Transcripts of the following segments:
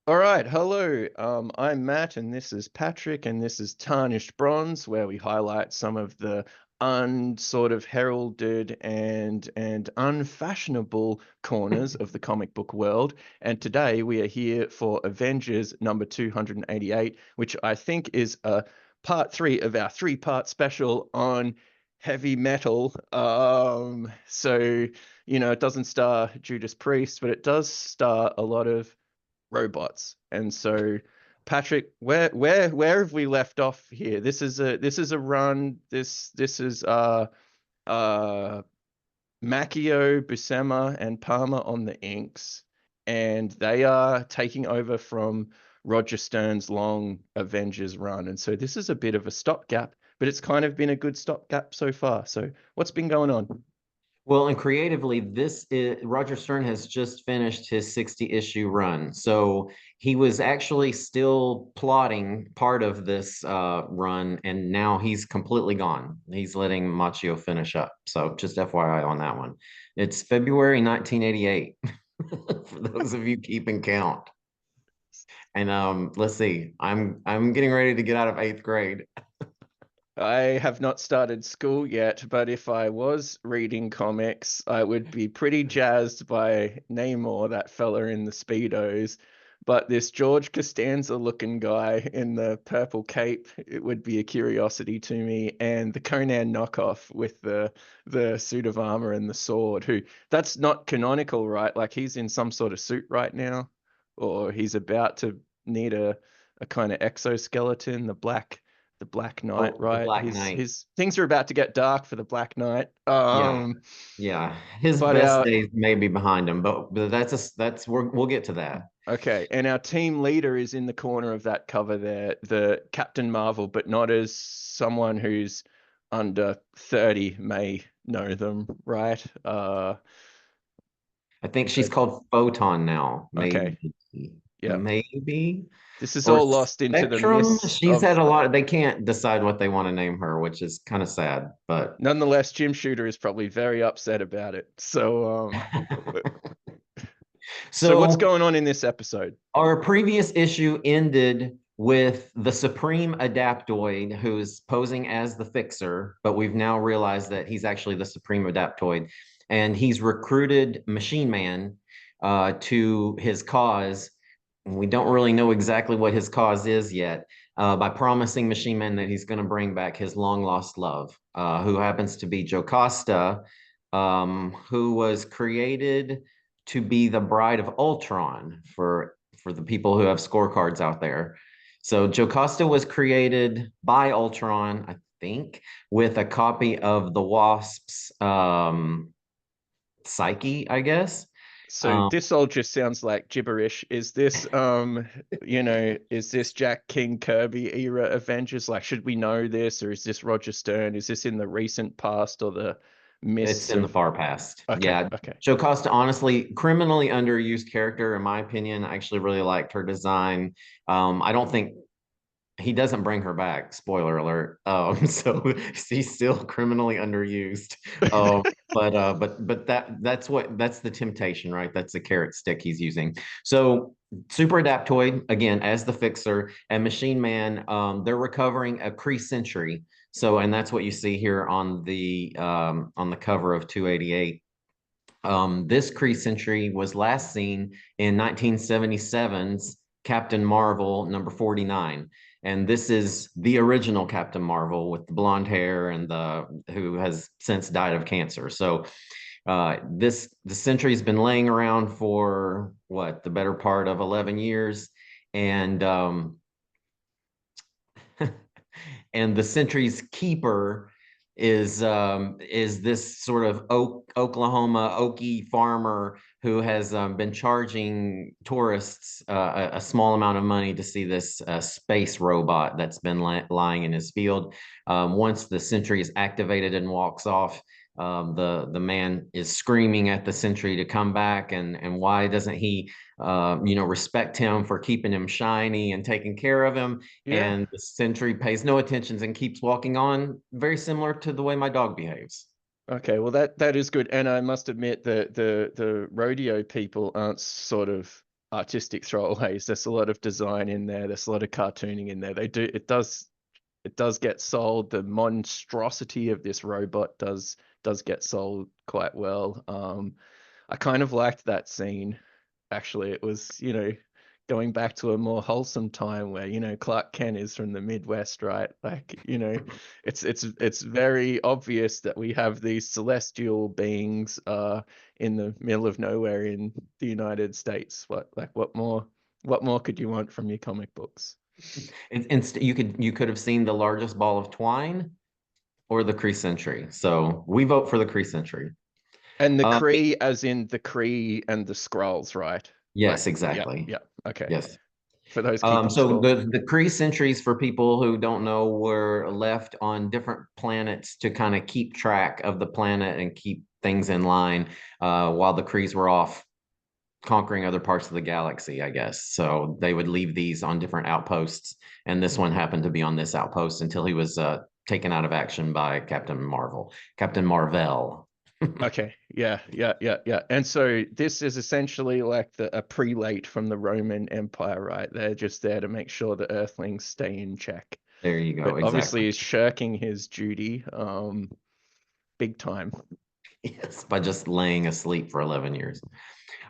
All right, hello. I'm Matt, and this is Patrick, and this is Tarnished Bronze, where we highlight some of the unsort of heralded and unfashionable corners of the comic book world. And today we are here for Avengers number 288, which I think is part three of our three-part special on heavy metal. It doesn't star Judas Priest, but it does star a lot of robots. And so, Patrick, where have we left off here? This is a run. This is uh Macchio, Buscema, and Palmer on the inks, and they are taking over from Roger Stern's long Avengers run. And so this is a bit of a stopgap, but it's kind of been a good stopgap so far. So what's been going on? Well, and creatively, this is Roger Stern has just finished his 60 issue run. So he was actually still plotting part of this run, and now he's completely gone. He's letting Macchio finish up. So just FYI on that one. It's February 1988 for those of you keeping count. And let's see, I'm getting ready to get out of eighth grade. I have not started school yet, but if I was reading comics, I would be pretty jazzed by Namor, that fella in the Speedos. But this George Costanza looking guy in the purple cape, it would be a curiosity to me. And the Conan knockoff with the suit of armor and the sword, who that's not canonical, right? Like he's in some sort of suit right now, or he's about to need a kind of exoskeleton, the Black Knight, Oh, the right? Black Knight. His things are about to get dark for the Black Knight. Yeah. Yeah, his But best our days may be behind him, but that's we'll get to that. okay, and our team leader is in the corner of that cover there, the Captain Marvel, but not as someone who's under 30 may know them, right? I think she's But called Photon now, okay, maybe, yep. maybe, This is or all lost into the Spectrum. mists She's had of a lot. They can't decide what they want to name her, which is kind of sad. But nonetheless, Jim Shooter is probably very upset about it. So what's so going on in this episode? our previous issue ended with the Supreme Adaptoid, who's posing as the Fixer, but we've now realized that he's actually the Supreme Adaptoid, and he's recruited Machine Man to his cause. We don't really know exactly what his cause is yet, by promising Machine Man that he's going to bring back his long lost love, who happens to be Jocasta, who was created to be the bride of Ultron for the people who have scorecards out there. So Jocasta was created by Ultron, I think, with a copy of the Wasp's psyche, I guess. So Um, this all just sounds like gibberish. Is this Jack King Kirby era Avengers? Like, should we know this, or is this Roger Stern? Is this in the recent past or the It's mists in the of? far past. Okay, Yeah. okay. Joe Costa, honestly, criminally underused character, in my opinion. I actually really liked her design. I don't think he doesn't bring her back. Spoiler alert. So she's still criminally underused. Um, but that's the temptation, right? That's the carrot stick he's using. So Super Adaptoid again as the fixer and Machine Man. They're recovering a Kree Century. So and that's what you see here on the cover of 288. This Kree Century was last seen in 1977's Captain Marvel number 49. And this is the original Captain Marvel with the blonde hair and the who has since died of cancer. So the century's been laying around for what the better part of 11 years, and and the century's keeper is this sort of Oklahoma Okie farmer who has been charging tourists a small amount of money to see this space robot that's been lying in his field. Once the century is activated and walks off, the man is screaming at the century to come back, and why doesn't he respect him for keeping him shiny and taking care of him? Yeah. And the sentry pays no attention and keeps walking on, very similar to the way my dog behaves. Okay. Well, that is good. And I must admit that the rodeo people aren't sort of artistic throwaways. There's a lot of design in there. There's a lot of cartooning in there. They do it does get sold. The monstrosity of this robot does get sold quite well. I kind of liked that scene. Actually, it was, going back to a more wholesome time where, Clark Kent is from the Midwest, right? Like, it's very obvious that we have these celestial beings in the middle of nowhere in the United States. What more could you want from your comic books? You could have seen the largest ball of twine or the Kree Century. So we vote for the Kree Century. And the Uh, Kree, as in the Kree and the Skrulls, right? Like, yes, yeah, exactly. yeah, okay. Yes. For those keeping So score. the Kree centuries, for people who don't know, were left on different planets to kind of keep track of the planet and keep things in line, while the Krees were off conquering other parts of the galaxy, I guess. So they would leave these on different outposts, and this one happened to be on this outpost until he was taken out of action by Captain Marvel. Okay. Yeah, yeah, yeah, yeah. And so this is essentially like a prelate from the Roman Empire, right? They're just there to make sure the Earthlings stay in check. There you go. But obviously Exactly. he's shirking his duty, big time. Yes, by just laying asleep for 11 years.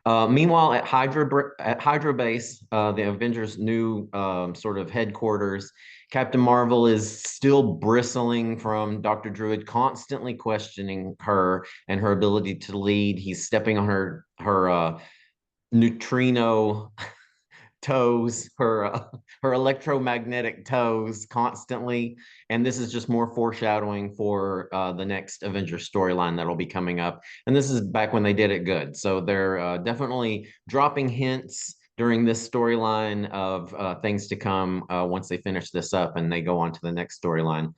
Meanwhile, at Hydra Base, the Avengers' new sort of headquarters, Captain Marvel is still bristling from Dr. Druid constantly questioning her and her ability to lead. He's stepping on her neutrino toes, her electromagnetic toes constantly, and this is just more foreshadowing for the next Avengers storyline that'll be coming up. And this is back when they did it good, so they're definitely dropping hints during this storyline of things to come once they finish this up and they go on to the next storyline.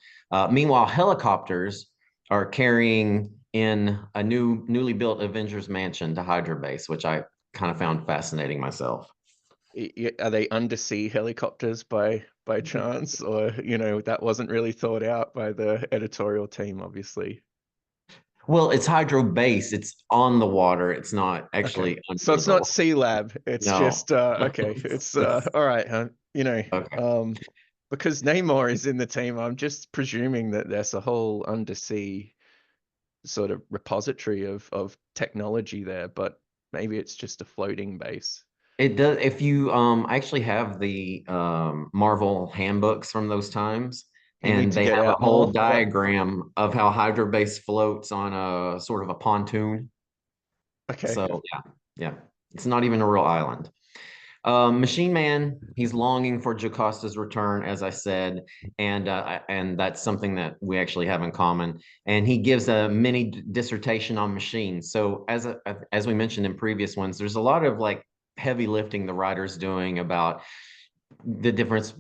Meanwhile, helicopters are carrying in a newly built Avengers mansion to Hydra Base, which I kind of found fascinating myself. Are they undersea helicopters by chance? Or, that wasn't really thought out by the editorial team, obviously. Well, it's hydro base. It's on the water. It's not Okay. actually So under it's the not water. Sea Lab. It's No. just okay. It's It's all right, huh? okay. Because Namor is in the team, I'm just presuming that there's a whole undersea sort of repository of technology there, but maybe it's just a floating base. It does. If you actually have the Marvel handbooks from those times, You need and to they get have a out whole more. Yeah. diagram of how hydro base floats on a sort of a pontoon. Okay. So yeah, yeah, it's not even a real island. Machine Man, he's longing for Jocasta's return, as I said, and that's something that we actually have in common. And he gives a mini dissertation on machines. So as we mentioned in previous ones, there's a lot of like heavy lifting the writer's doing about the difference,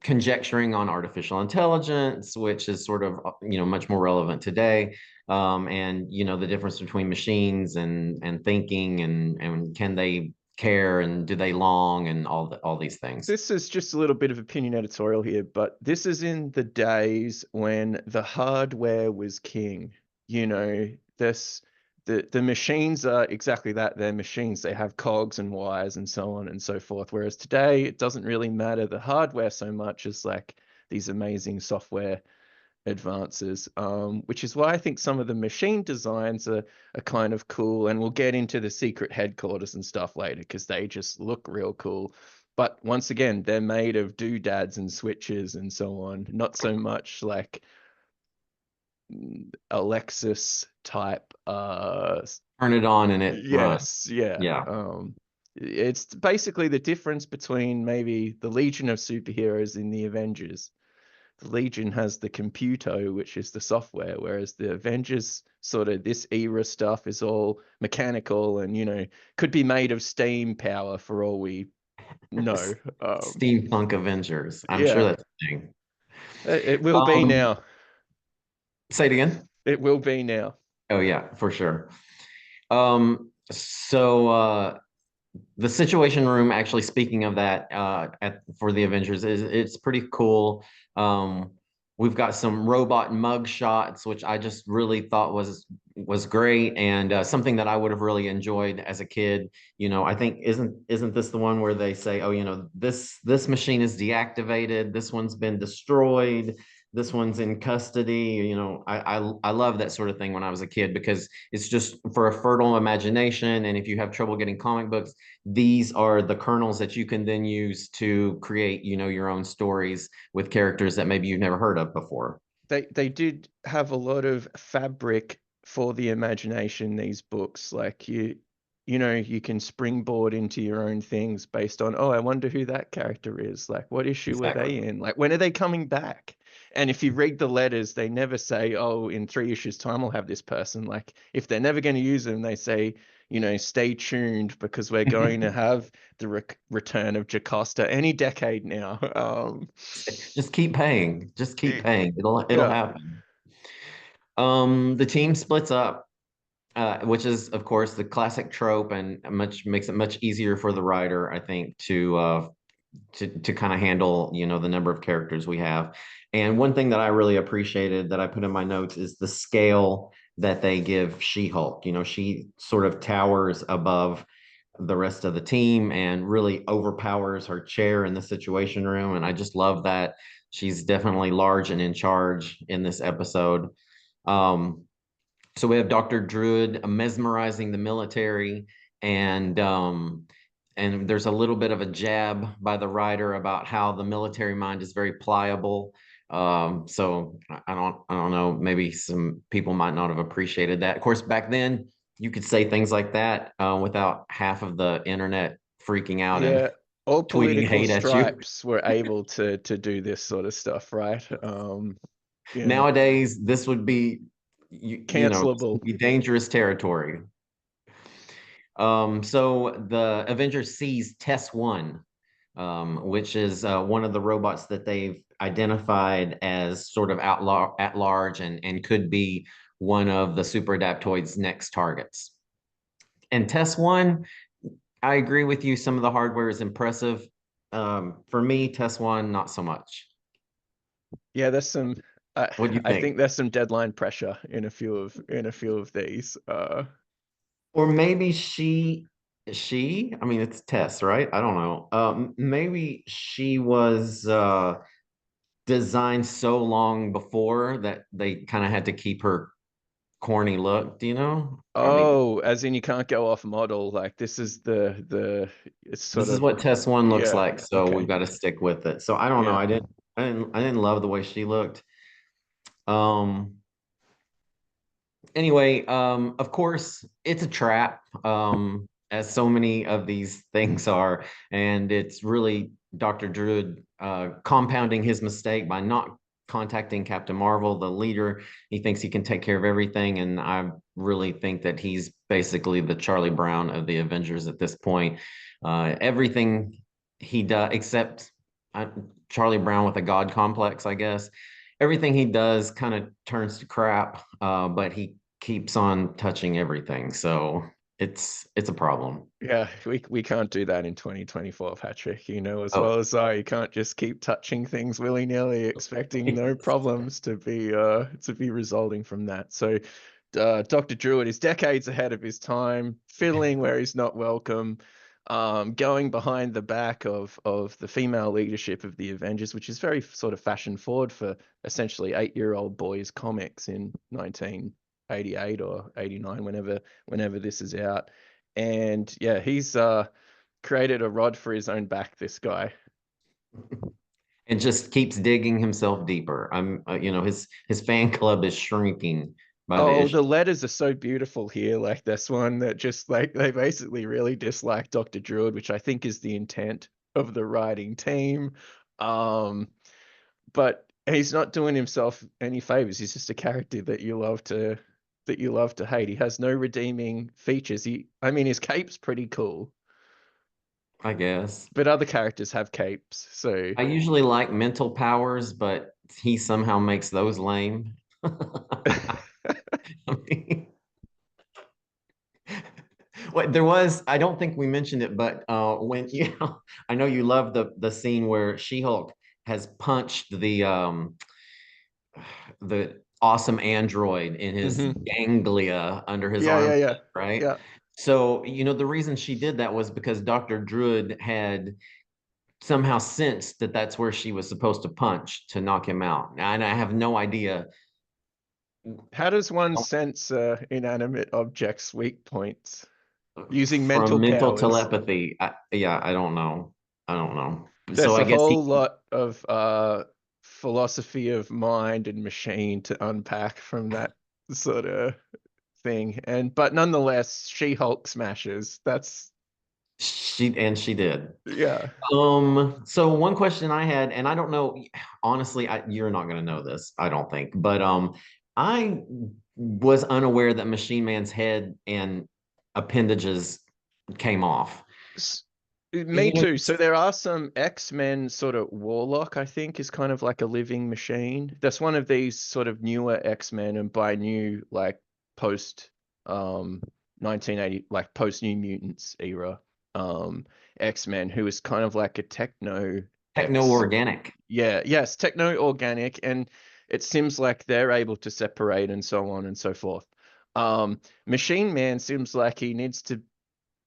conjecturing on artificial intelligence, which is sort of much more relevant today. And the difference between machines and thinking, and can they care, and do they long, and all these things. This is just a little bit of opinion editorial here, but this is in the days when the hardware was king. This the machines are exactly that. They're machines. They have cogs and wires and so on and so forth. Whereas today, it doesn't really matter the hardware so much as like these amazing software advances, which is why I think some of the machine designs are kind of cool. And we'll get into the secret headquarters and stuff later because they just look real cool. But once again, they're made of doodads and switches and so on, not so much like Alexis type. Turn it on and it runs. Yes, yeah. Yeah. It's basically the difference between maybe the Legion of superheroes in the Avengers. The Legion has the computo, which is the software, whereas the Avengers sort of this era stuff is all mechanical and could be made of steam power for all we know. Steampunk Avengers. I'm sure Yeah, that's a thing. it will be Um, now. Say it again. It will be now. Oh yeah, for sure. So the Situation Room, actually, speaking of that, for the Avengers, is it's pretty cool. We've got some robot mug shots, which I just really thought was great, and something that I would have really enjoyed as a kid. I think isn't this the one where they say, oh, this machine is deactivated, this one's been destroyed, this one's in custody. I love that sort of thing when I was a kid because it's just for a fertile imagination, and if you have trouble getting comic books, these are the kernels that you can then use to create, your own stories with characters that maybe you've never heard of before. They did have a lot of fabric for the imagination, these books. Like you can springboard into your own things based on, oh, I wonder who that character is. Like, what issue were Exactly. they in? Like, when are they coming back? And if you read the letters, they never say, oh, in 3 issues time I'll have this person. Like, if they're never going to use them, they say, stay tuned because we're going to have the return of Jocasta any decade now. Just keep paying. Just keep it- paying. It'll yeah. happen. The team splits up, which is, of course, the classic trope, and much makes it much easier for the writer, I think, to kind of handle, the number of characters we have. And one thing that I really appreciated that I put in my notes is the scale that they give She-Hulk. She sort of towers above the rest of the team and really overpowers her chair in the Situation Room. And I just love that she's definitely large and in charge in this episode. Um, so we have Dr. Druid mesmerizing the military, and there's a little bit of a jab by the writer about how the military mind is very pliable. So I don't know, maybe some people might not have appreciated that. Of course, back then you could say things like that without half of the internet freaking out and Yeah, all tweeting political hate at you. stripes were able to do this sort of stuff, right? Yeah, Nowadays, this would be this cancelable. would be dangerous territory. So the Avengers sees Test One, which is one of the robots that they've identified as sort of at large and could be one of the super adaptoid's next targets. And Test One, I agree with you. Some of the hardware is impressive. For me, Test One, not so much. Yeah, there's some. I What do you I think? think there's some deadline pressure in a few of these. Or maybe I mean, it's Tess, right? I don't know. Maybe she was designed so long before that they kind of had to keep her corny look, do you know? I mean, Oh, as in you can't go off model. Like this is the it's sort this is of what Tess One looks yeah. like, so we've Okay. got to stick with it. So I don't know. Yeah. I didn't love the way she looked. Um, anyway, of course, it's a trap, as so many of these things are, and it's really Dr. Druid compounding his mistake by not contacting Captain Marvel, the leader. He thinks he can take care of everything, and I really think that he's basically the Charlie Brown of the Avengers at this point. Everything he does, except uh, Charlie Brown with a god complex, I guess. Everything he does kind of turns to crap, but he keeps on touching everything. So it's a problem. Yeah, we can't do that in 2024, Patrick. You know as well Oh, as I, you can't just keep touching things willy-nilly, expecting no problems to be resulting from that. So, Dr. Druid is decades ahead of his time, fiddling where he's not welcome, going behind the back of the female leadership of the Avengers, which is very sort of fashion forward for essentially 8-year-old boys comics in 1988 or 89, whenever this is out. And yeah, he's created a rod for his own back, this guy. and just keeps digging himself deeper. His fan club is shrinking by the Oh, issue. the letters are so beautiful here. Like this one that just like they basically really dislike Dr. Druid, which I think is the intent of the writing team. Um, but he's not doing himself any favors. He's just a character that you love to hate. He has no redeeming features. I mean, his cape's pretty cool, I guess. but other characters have capes, so I usually like mental powers, but he somehow makes those lame. I mean, well, I don't think we mentioned it, but when I know you love the scene where She-Hulk has punched the awesome android in his Hmm. ganglia under his Yeah, yeah, armpit, yeah, right? yeah. So, the reason she did that was because Dr. Druid had somehow sensed that that's where she was supposed to punch to knock him out. And I have no idea. How does one sense inanimate objects' weak points using mental From mental powers? telepathy. Yeah, I don't know. I don't know. So There's I a guess whole he, lot of philosophy of mind and machine to unpack from that sort of thing. But nonetheless, She-Hulk smashes. That's she did. yeah. So one question I had, and I don't know, honestly, you're not going to know this, I don't think, but I was unaware that Machine Man's head and appendages came off. S- Me You know, too. So there are some X-Men sort of Warlock, I think, is kind of like a living machine. That's one of these sort of newer X-Men, and by new, like post 1980, like post New Mutants era X-Men, who is kind of like a techno X. techno-organic. Yeah, yes, techno organic, and it seems like they're able to separate and so on and so forth. Machine Man seems like he needs to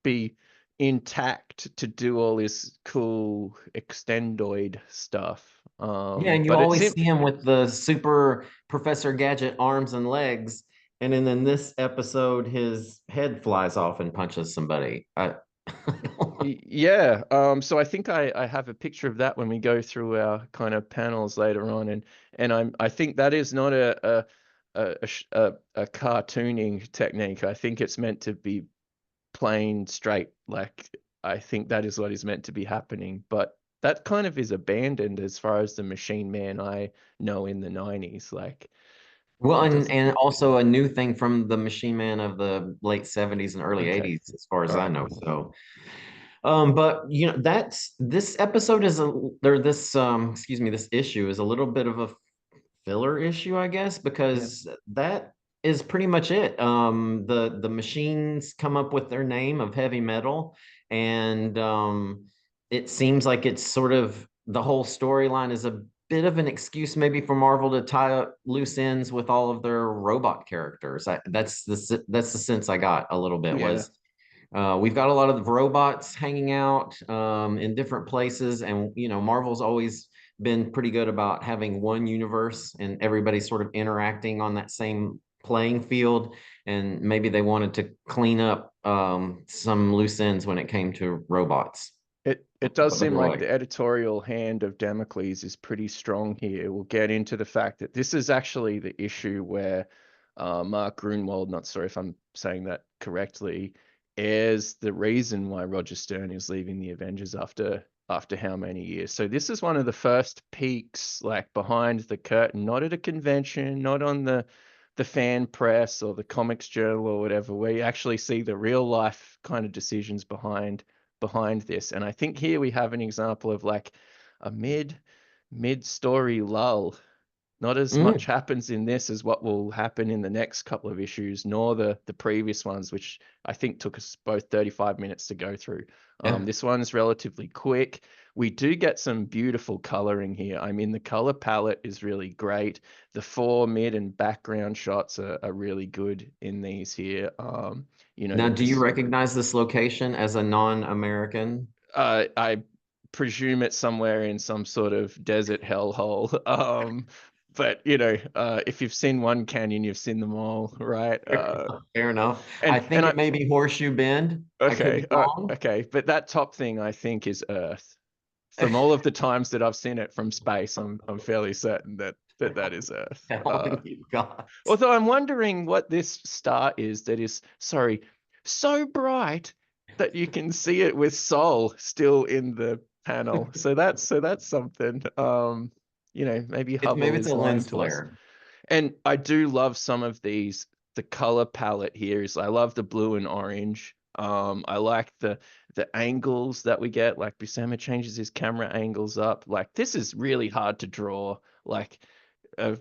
be intact to do all this cool extendoid stuff. Yeah, and you But it always seems see him with the super Professor Gadget arms and legs, and then in this episode, his head flies off and punches somebody. yeah. So I think I have a picture of that when we go through our kind of panels later on, and I think that is not a cartooning technique. I think it's meant to be plain straight. Like I think that is what is meant to be happening, but that kind of is abandoned as far as the Machine Man I know in the 90s. Like Well, it and doesn't. and also a new thing from the Machine Man of the late 70s and early Okay. 80s, as far as All I right. know. So, but that's this episode is a or this excuse me, this issue is a little bit of a filler issue, I guess, Yeah. because that is pretty much it. The machines come up with their name of heavy metal, and it seems like it's sort of the whole storyline is a bit of an excuse maybe for Marvel to tie up loose ends with all of their robot characters. That's the sense I got a little bit Yeah. was we've got a lot of the robots hanging out in different places, and Marvel's always been pretty good about having one universe and everybody sort of interacting on that same playing field. And maybe they wanted to clean up some loose ends when it came to robots. It does But seem like boy, the editorial hand of Damocles is pretty strong here. We'll get into the fact that this is actually the issue where Mark Grunwald, not sure if I'm saying that correctly, is the reason why Roger Stern is leaving the Avengers after how many years. So this is one of the first peeks, like behind the curtain, not at a convention, not on the fan press or the comics journal or whatever, where you actually see the real life kind of decisions behind this. And I think here we have an example of like a mid story lull. Not as much mm, happens in this as what will happen in the next couple of issues, nor the previous ones, which I think took us both 35 minutes to go through. yeah. This one's relatively quick. We do get some beautiful coloring here. I mean, the color palette is really great. The fore, mid, and background shots are really good in these here. Now, do you This recognize this location as a non-American? I presume it's somewhere in some sort of desert hellhole. But if you've seen one canyon, you've seen them all, right? Fair enough. I And think I it may be Horseshoe Bend. I could be okay, wrong. okay, but that top thing I think is Earth. From all of the times that I've seen it from space, I'm fairly certain that is Earth. Telling you, God. Although I'm wondering what this star is that is, sorry, so bright that you can see it with Sol still in the panel. So that's something. Maybe Hubble Maybe it's is a lying lens to us. flare. And I do love some of these. The color palette here is I love the blue and orange. I like the angles that we get. Like Buscema changes his camera angles up. Like this is really hard to draw. Like a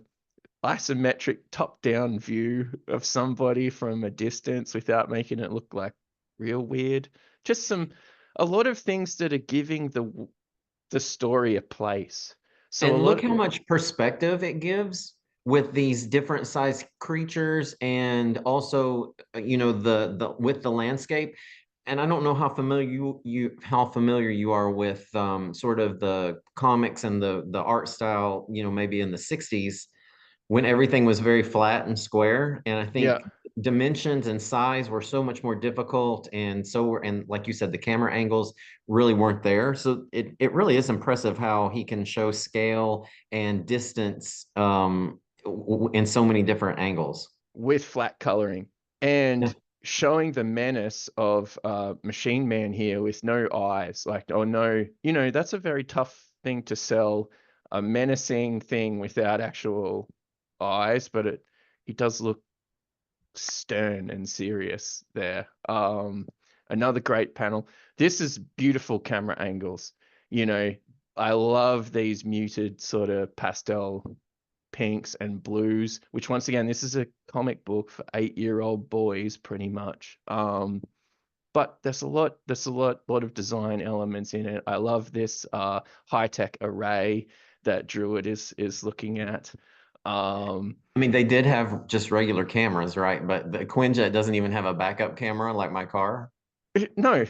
isometric top-down view of somebody from a distance without making it look like real weird. Just a lot of things that are giving the story a place. So a And look lot how much perspective it gives with these different size creatures and also the with the landscape. And I don't know how familiar you are with sort of the comics and the art style, maybe in the 60s when everything was very flat and square. And I Yeah. think dimensions and size were so much more difficult. And like you said, the camera angles really weren't there. So it really is impressive how he can show scale and distance in so many different angles. With flat coloring and showing the menace of Machine Man here with no eyes, like, or no, that's a very tough thing to sell, a menacing thing without actual eyes, but he does look stern and serious there. Another great panel. This is beautiful camera angles. You know, I love these muted sort of pastel pinks and blues, which once again, this is a comic book for 8-year-old boys, pretty much. But there's a lot of design elements in it. I love this high-tech array that Druid is looking at. Um, I mean, they did have just regular cameras, right? But the Quinjet doesn't even have a backup camera like my car. no,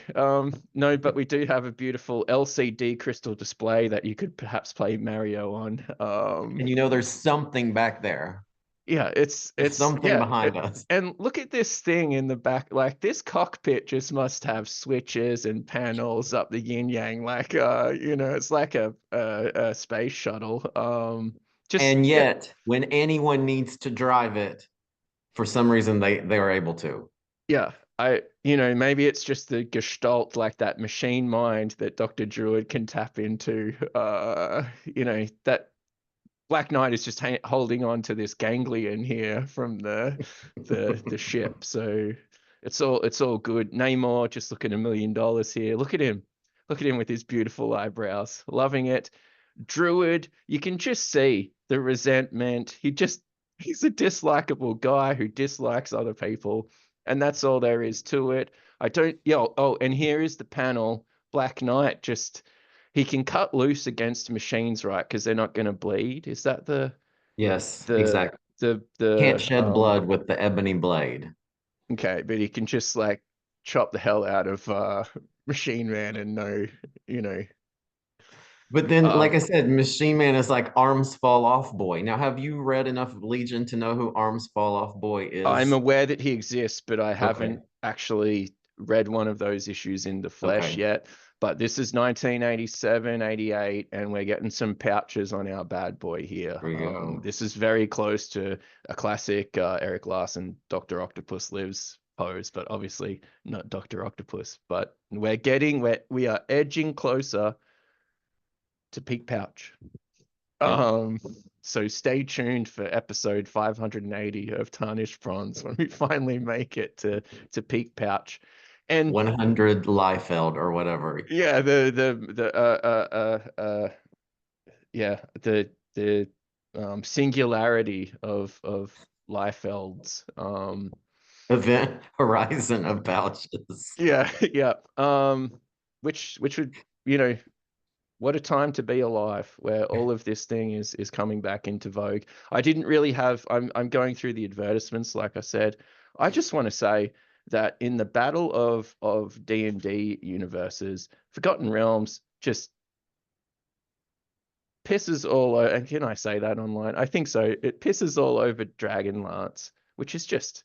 no, but we do have a beautiful LCD crystal display that you could perhaps play Mario on. And there's something back there. Yeah, There's something yeah. behind us. And look at this thing in the back. Like this cockpit just must have switches and panels up the yin yang. Like it's like a space shuttle. Just And yeah, yet, when anyone needs to drive it, for some reason they are able to. yeah. Maybe it's just the gestalt, like that machine mind that Dr. Druid can tap into. That Black Knight is just holding on to this ganglion here from the ship. So it's all good. Namor just looking $1 million here. Look at him with his beautiful eyebrows. Loving it. Druid, you can just see the resentment. He's a dislikable guy who dislikes other people, and that's all there is to it. I don't yo oh, and here is the panel. Black Knight just he can cut loose against machines, right? Because they're not going to bleed. Is that Yes, the exactly. Can't the shed blood with the ebony blade. okay, but he can just like chop the hell out of Machine Man and no, you know. But then, like Um, I said, Machine Man is like arms fall off boy. Now, have you read enough Legion to know who arms fall off boy I'm is? aware that he exists, but I Okay, haven't actually read one of those issues in the flesh okay, yet. But this is 1987, 88, and we're getting some pouches on our bad boy here. there we go. This is very close to a classic Eric Larson Dr. Octopus Lives pose, but obviously not Dr. Octopus. But we are edging closer to peak pouch. Yep. Um, so stay tuned for episode 580 of Tarnished Bronze when we finally make it to peak pouch. And 100 Liefeld or whatever. yeah, yeah, the singularity of Liefeld's. Event horizon of pouches. Yeah, yeah. Which would, you know, what a time to be alive where all of this thing is coming back into vogue. I didn't really have I'm going through the advertisements like I said. I just want to say that in the battle of D&D universes, Forgotten Realms just pisses all over, and can I say that online? I think so. It pisses all over Dragonlance, which is just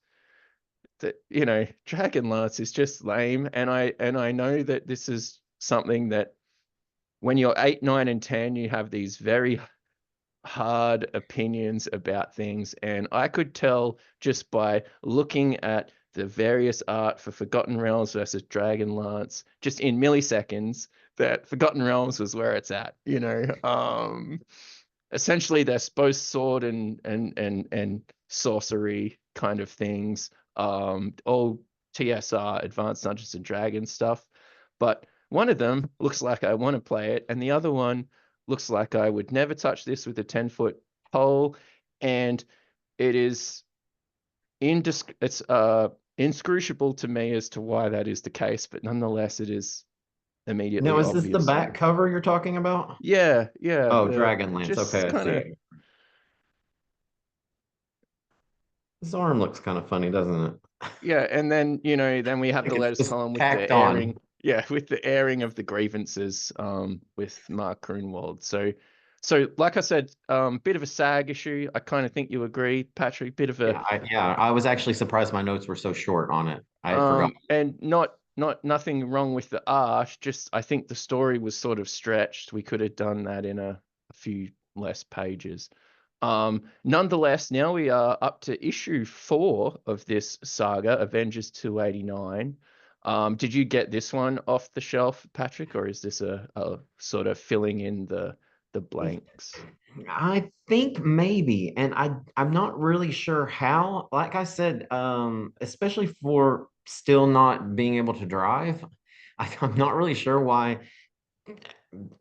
that, Dragonlance is just lame, and I know that this is something that when you're 8, 9, and 10, you have these very hard opinions about things. And I could tell just by looking at the various art for Forgotten Realms versus Dragonlance, just in milliseconds, that Forgotten Realms was where it's at. Essentially they're both sword and sorcery kind of things. All TSR, Advanced Dungeons and Dragons stuff. But one of them looks like I want to play it, and the other one looks like I would never touch this with a 10-foot pole. And it is it's inscrutable to me as to why that is the case, but nonetheless it is Now, immediately is this the obvious. back cover you're talking about? Yeah, yeah. Oh, The Dragonlance. just Okay, I kind of see. His arm looks kind of funny, doesn't it? Yeah, and then then we have the Like it's letters just column with the tacked on. airing, yeah, with the airing of the grievances with Mark Grunwald. So like I said, bit of a SAG issue. I kind of think you agree, Patrick. Bit of a I was actually surprised my notes were so short on it. I had forgotten. and not nothing wrong with the art, just I think the story was sort of stretched. We could have done that in a few less pages. Nonetheless, now we are up to issue 4 of this saga, Avengers 289. Did you get this one off the shelf, Patrick, or is this a sort of filling in the blanks? I think maybe, and I'm not really sure how. Like I said, especially for still not being able to drive, I'm not really sure why.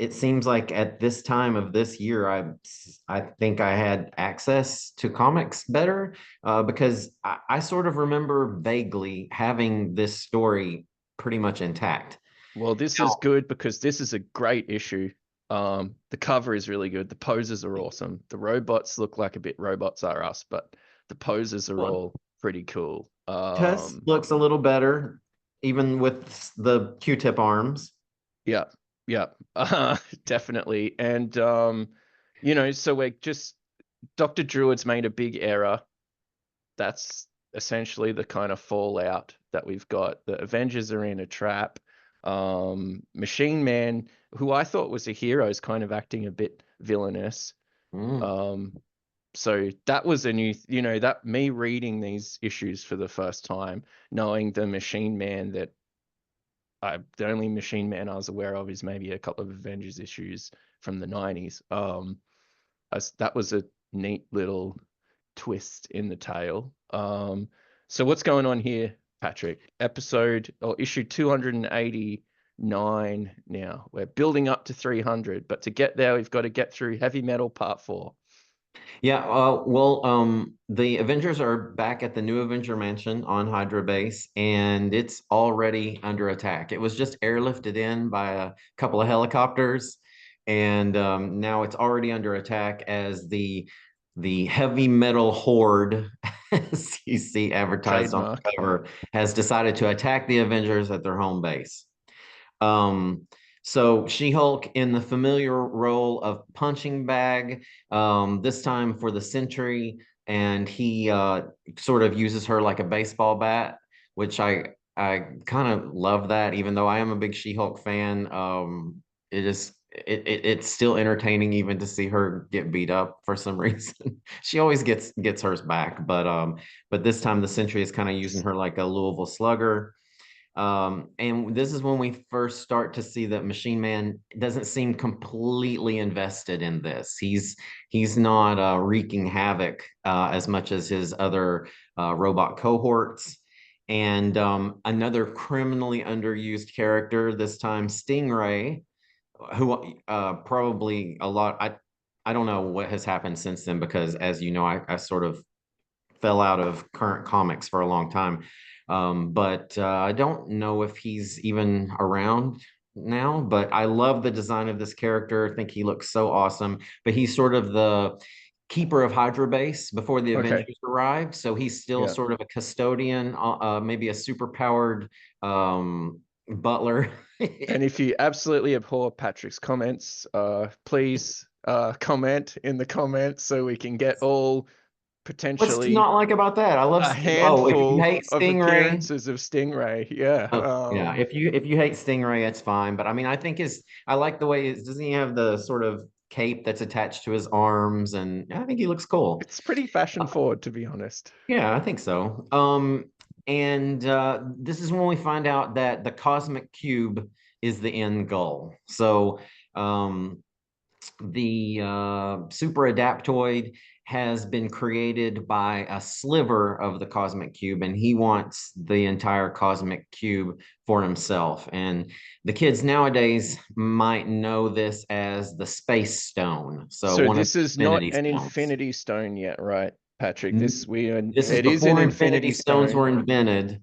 It seems like at this time of this year, I think I had access to comics better because I sort of remember vaguely having this story pretty much intact. Well, this is Now, good because this is a great issue. The cover is really good. The poses are awesome. The robots look like a bit Robots Are Us, but the poses are look, all pretty cool. Tess looks a little better, even with the Q-tip arms. Yeah, yeah, definitely. And so we're just Dr. Druid's made a big error. That's essentially the kind of fallout that we've got. The Avengers are in a trap. Machine Man, who I thought was a hero, is kind of acting a bit villainous. Mm. Um, so that was a new, that me reading these issues for the first time, knowing the Machine Man that the only Machine Man I was aware of is maybe a couple of Avengers issues from the 90s. That was a neat little twist in the tale. So what's going on here, Patrick? Episode or issue 289 now. We're building up to 300, but to get there, we've got to get through Heavy Metal Part 4. Yeah, the Avengers are back at the new Avenger Mansion on Hydra Base, and it's already under attack. It was just airlifted in by a couple of helicopters, and now it's already under attack as the heavy metal horde, as you see advertised on the Trademark. cover, has decided to attack the Avengers at their home base. Um, so She-Hulk in the familiar role of punching bag, this time for the Sentry, and he sort of uses her like a baseball bat, which I kind of love that, even though I am a big She-Hulk fan. It's still entertaining even to see her get beat up for some reason. She always gets hers back, but this time the Sentry is kind of using her like a Louisville Slugger. And this is when we first start to see that Machine Man doesn't seem completely invested in this. He's not wreaking havoc as much as his other robot cohorts. And another criminally underused character, this time Stingray, who probably a lot. I don't know what has happened since then because, as you know, I sort of fell out of current comics for a long time. But I don't know if he's even around now, but I love the design of this character. I think he looks so awesome. But he's sort of the keeper of Hydra Base before the Okay. Avengers arrived. So he's still Yeah. sort of a custodian, maybe a super powered butler. And if you absolutely abhor Patrick's comments, please comment in the comments so we can get all What's to potentially not like about that? I love a if you handful hate of Stingray, appearances of Stingray. Yeah. yeah, if you hate Stingray, it's fine. But I mean, I like the way doesn't he have the sort of cape that's attached to his arms, and I think he looks cool. It's pretty fashion forward, to be honest. Yeah, I think so. And this is when we find out that the cosmic cube is the end goal. So the super adaptoid has been created by a sliver of the cosmic cube, and he wants the entire cosmic cube for himself. And the kids nowadays might know this as the space stone, so So one of this is the not infinity an stones. Infinity Stone yet, right, Patrick? This we are. This is It is an before infinity Infinity stones Stone. were invented,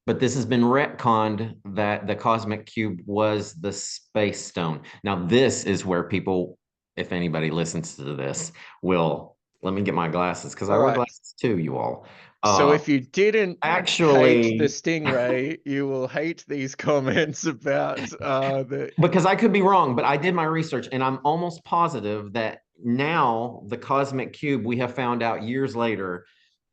but this has been retconned that the cosmic cube was the space stone. Now, this is where people, if anybody listens to this, will let me get my glasses because I All wear right. glasses too, you all. So Uh, if you didn't hate the actually, stingray, you will hate these comments about the because I could be wrong, but I did my research and I'm almost positive that now the cosmic cube we have found out years later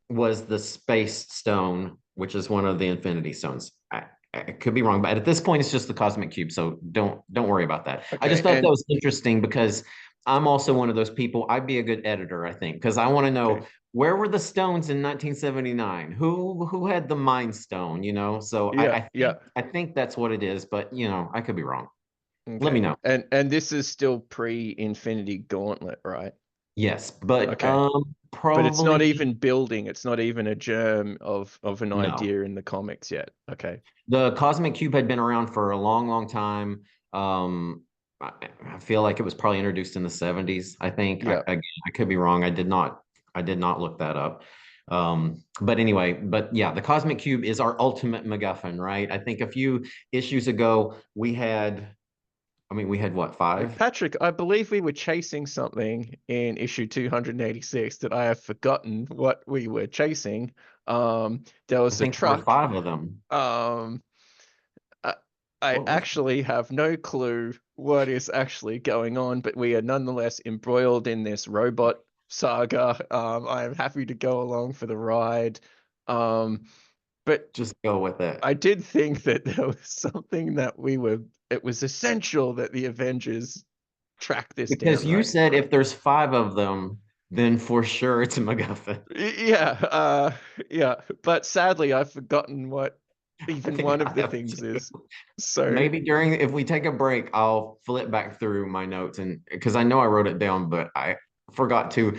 was the space stone, which is one of the infinity stones. I could be wrong, but at this point it's just the cosmic cube, so don't worry about that. I just okay, thought that and was interesting because I'm also one of those people. I'd be a good editor, I think, because I want to know okay, where were the stones in 1979? Who had the Mind Stone, you know? So yeah, yeah, I think that's what it is, but you know, I could be wrong. Let me okay, know. and this is still pre-Infinity Gauntlet, right? Yes, but Okay, but it's not probably even building. It's not even a germ of an no. idea in the comics yet. Okay, The Cosmic Cube had been around for a long, long time. Um, I, I feel like it was probably introduced in the 70s, I think. yeah. Again, I could be wrong. I did not look that up. But anyway, but yeah, the Cosmic Cube is our ultimate MacGuffin, right? I think a few issues ago we had, I mean, we had what, five? Patrick, I believe we were chasing something in issue 286 that I have forgotten what we were chasing. There I was a think there were truck. five of them. Um, I, I What was actually have no clue what is actually going on, but we are nonetheless embroiled in this robot saga. I am happy to go along for the ride. Um, but just go with it? I did think that there was something that it was essential that the Avengers track this Because down, you right? said if there's five of them, then for sure it's a MacGuffin. Yeah, yeah. But sadly, I've forgotten what I even think one of I the have things to. is. So Maybe during, if we take a break, I'll flip back through my notes and because I know I wrote it down, but I forgot to.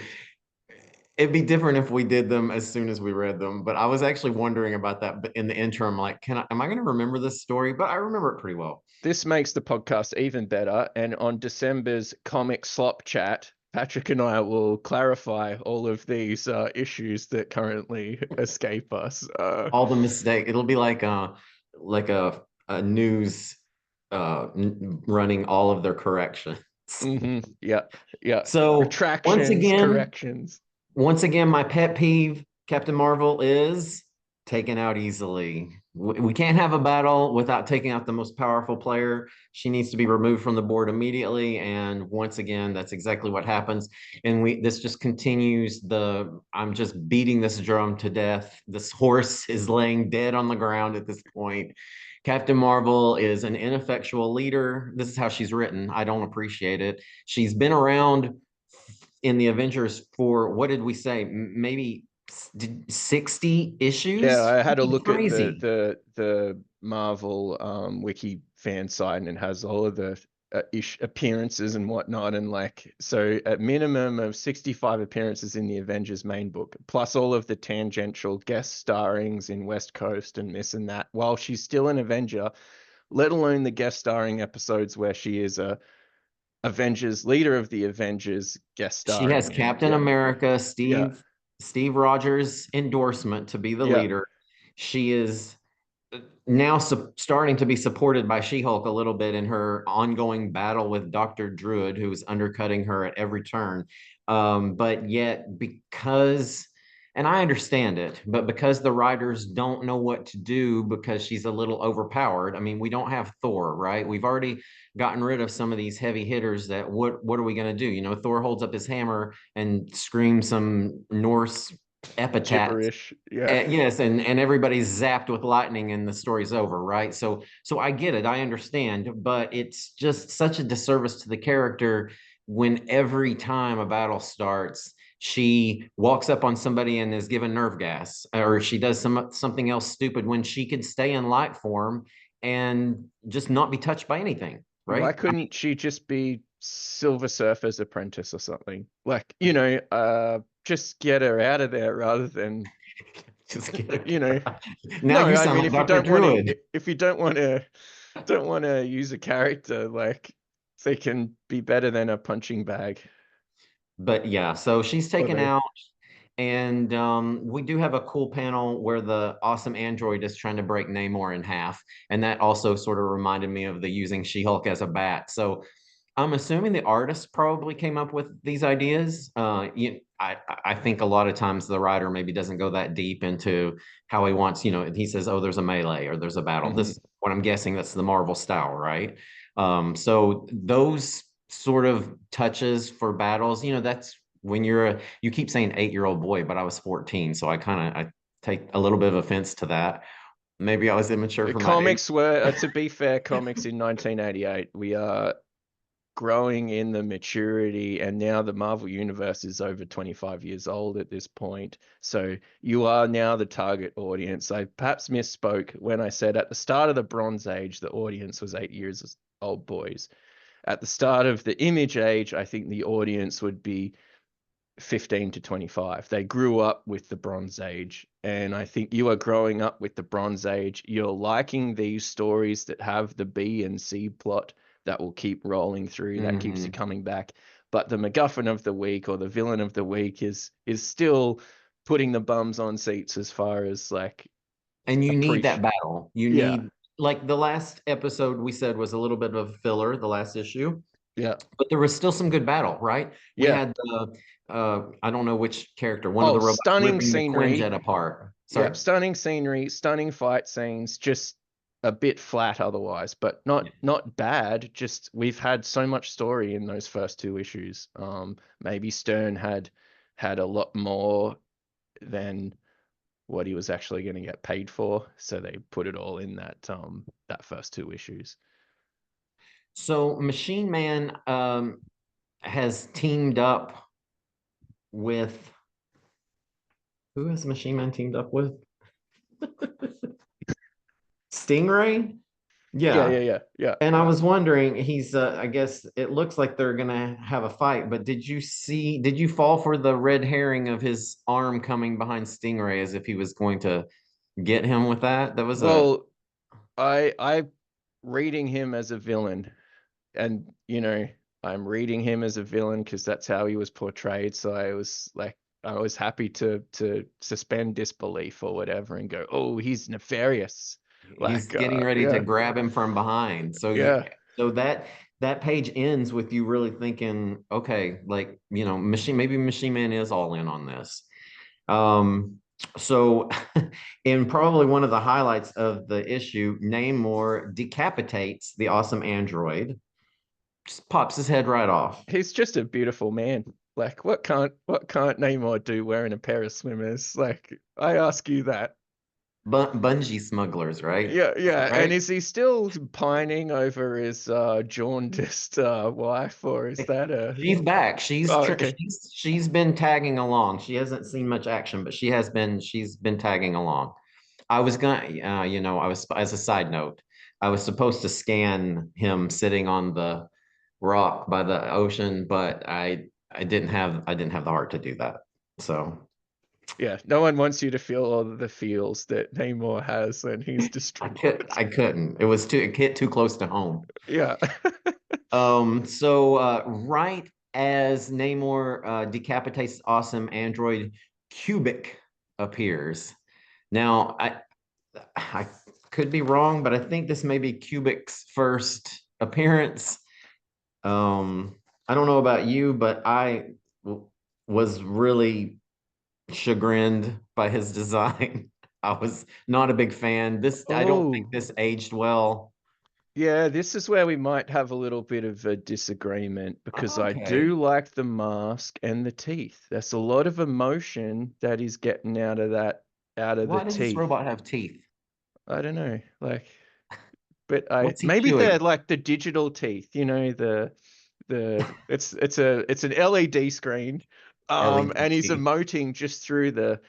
It'd be different if we did them as soon as we read them. But I was actually wondering about that. But in the interim, like, am I going to remember this story? But I remember it pretty well. this makes the podcast even better. And on December's comic slop chat, Patrick and I will clarify all of these issues that currently escape us. All the mistake. It'll be like a news running all of their corrections. Yeah, yeah. So Retractions, corrections. once again, my pet peeve, Captain Marvel, is taken out easily. We can't have a battle without taking out the most powerful player. She needs to be removed from the board immediately. And once again, that's exactly what happens. And this just continues I'm just beating this drum to death. This horse is laying dead on the ground at this point. Captain Marvel is an ineffectual leader. This is how she's written. I don't appreciate it. She's been around in the Avengers for what did we say? Maybe 60 Yeah, issues? I had a look at Crazy. the Marvel wiki fan site, and it has all of the appearances and whatnot, and like so a minimum of 65 appearances in the Avengers main book, plus all of the tangential guest starrings in West Coast and this and that, while she's still an Avenger, let alone the guest starring episodes where she is a Avengers leader of the Avengers guest She has starring, and Captain yeah, America, yeah, Steve Rogers endorsement to be the yeah. leader. She is now starting to be supported by She-Hulk a little bit in her ongoing battle with Dr. Druid, who is undercutting her at every turn. But yet, and I understand it, but because the writers don't know what to do because she's a little overpowered. I mean, we don't have Thor, right? We've already gotten rid of some of these heavy hitters that what are we going to do? You know, Thor holds up his hammer and screams some Norse epithet. Gibberish, yeah. Yes, and everybody's zapped with lightning and the story's over, right? So I get it, I understand, but it's just such a disservice to the character when every time a battle starts, she walks up on somebody and is given nerve gas, or she does something else stupid when she could stay in light form and just not be touched by anything, Why right? I mean, couldn't she just be Silver Surfer's apprentice or something? Like, just get her out of there rather than, just get it. you know. Now No, you I sound mean, like Dr. Druid. if you don't want to use a character, like they can be better than a punching bag, But yeah, so she's or taken they. out. And we do have a cool panel where the awesome android is trying to break Namor in half. And that also sort of reminded me of the using She-Hulk as a bat. So I'm assuming the artist probably came up with these ideas. I think a lot of times the writer maybe doesn't go that deep into how he wants, he says, oh, there's a melee or there's a battle. This Mhm. is what I'm guessing that's the Marvel style, right? So those sort of touches for battles, that's when you keep saying 8-year-old boy, but I was 14. So I take a little bit of offense to that. Maybe I was immature The for my age. comics were, to be fair, comics in 1988. We are growing in the maturity, and now the Marvel Universe is over 25 years old at this point. So you are now the target audience. I perhaps misspoke when I said at the start of the Bronze Age, the audience was 8 years old boys. At the start of the Image Age, I think the audience would be 15 to 25. They grew up with the Bronze Age. And I think you are growing up with the Bronze Age. You're liking these stories that have the B and C plot that will keep rolling through, that keeps you Mhm. coming back. But the MacGuffin of the week or the villain of the week is still putting the bums on seats as far as like And you need that appreciate. battle. You Yeah, need, like the last episode we said was a little bit of filler, the last issue, yeah, but there was still some good battle, right? We yeah. had I don't know which character, one of Oh, the robots stunning ripping the scenery. Quinjet apart. Yeah, Sorry. stunning scenery, stunning fight scenes, just a bit flat otherwise, but not bad. Just we've had so much story in those first two issues. Maybe Stern had a lot more than what he was actually going to get paid for, so they put it all in that first two issues. So Machine Man has teamed up with, who has Machine Man teamed up with? Stingray? Yeah, Yeah. yeah, yeah, yeah. And I was wondering, I guess it looks like they're gonna have a fight, but did you fall for the red herring of his arm coming behind Stingray as if he was going to get him with that? That was a, Well, I reading him as a villain, and I'm reading him as a villain because that's how he was portrayed. So I was happy to suspend disbelief or whatever and go, oh, he's nefarious. he's getting ready to Yeah, grab him from behind. yeah. So that page ends with you really thinking, okay, like, maybe Machine Man is all in on this. Um, so in probably one of the highlights of the issue, Namor decapitates the awesome android, just pops his head right off. He's just a beautiful man. Like, what can't Namor do wearing a pair of swimmers? Like, I ask you that. Bungee smugglers, right? Yeah, yeah. And Right? is he still pining over his jaundiced wife, or is that a? She's back. Oh, okay. She's been tagging along. She hasn't seen much action, but she's been tagging along. I was gonna, I was, as a side note, I was supposed to scan him sitting on the rock by the ocean, but I didn't have the heart to do that. So Yeah, no one wants you to feel all of the feels that Namor has when he's distraught. I couldn't. It hit too close to home. Yeah. So right as Namor decapitates awesome android, Cubic appears. Now I could be wrong, but I think this may be Cubic's first appearance. I don't know about you, but was really chagrined by his design. I was not a big fan. I don't think Oh, this aged well. yeah, this is where we might have a little bit of a disagreement because I Okay. do like the mask and the teeth. There's a lot of emotion that is getting out of the Why does this teeth. robot have teeth? I don't know, like, but I What's he maybe they're chewing? like the digital teeth, it's an LED screen, LED and he's teeth. emoting just through the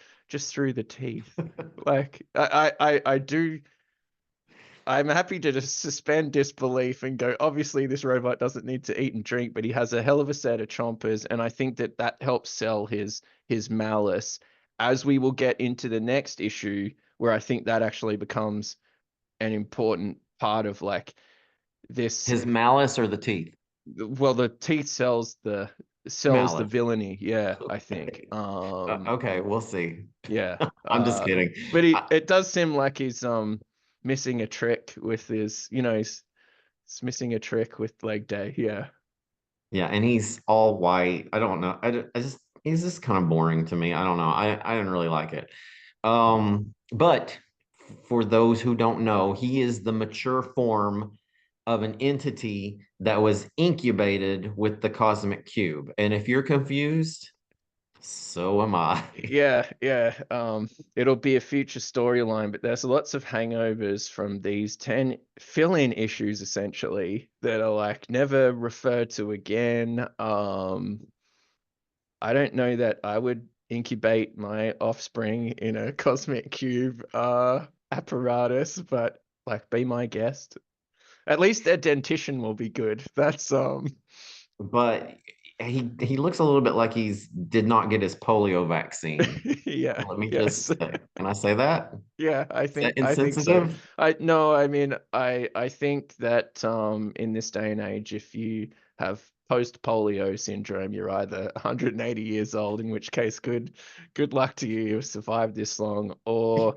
teeth. Like I do. I'm happy to just suspend disbelief and go, obviously, this robot doesn't need to eat and drink, but he has a hell of a set of chompers. And I think that helps sell his malice as we will get into the next issue, where I think that actually becomes an important part of like this. His malice or the teeth? Well, the teeth sells the Malice. villainy. Yeah, I think. Okay, we'll see. Yeah. I'm just kidding. But I, it does seem like he's missing a trick with he's missing a trick with leg day. Yeah. yeah, and he's all white. I don't know. I just he's just kind of boring to me. I don't know. I didn't really like it. But for those who don't know, he is the mature form of an entity that was incubated with the cosmic cube. And if you're confused, so am I. Yeah, yeah. It'll be a future storyline, but there's lots of hangovers from these 10 fill-in issues essentially that are like never referred to again. I don't know that I would incubate my offspring in a cosmic cube apparatus, but like be my guest. At least their dentition will be good. That's But he looks a little bit like he's did not get his polio vaccine. yeah, Let me yes. just can I say that? Yeah, Is that I think so. insensitive? I no, I mean I think that in this day and age, if you have post polio syndrome, you're either 180 years old, in which case good luck to you, you've survived this long, or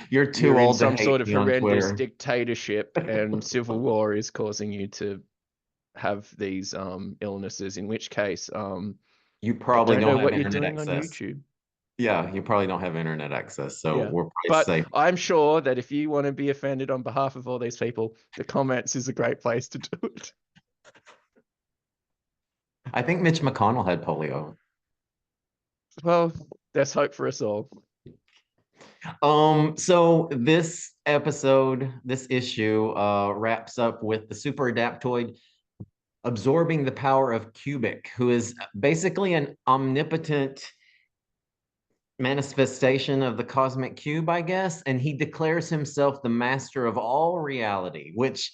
You're too you're in old to some hate sort of me on horrendous Twitter. dictatorship and civil war is causing you to have these illnesses, in which case You I probably don't don't know have what you're internet doing on access. YouTube. Yeah, you probably don't have internet access, so Yeah. we're probably But safe. I'm sure that if you want to be offended on behalf of all these people, the comments is a great place to do it. I think Mitch McConnell had polio. Well, there's hope for us all. So this episode, this issue, wraps up with the super adaptoid absorbing the power of Cubic, who is basically an omnipotent manifestation of the cosmic cube, I guess, and he declares himself the master of all reality, which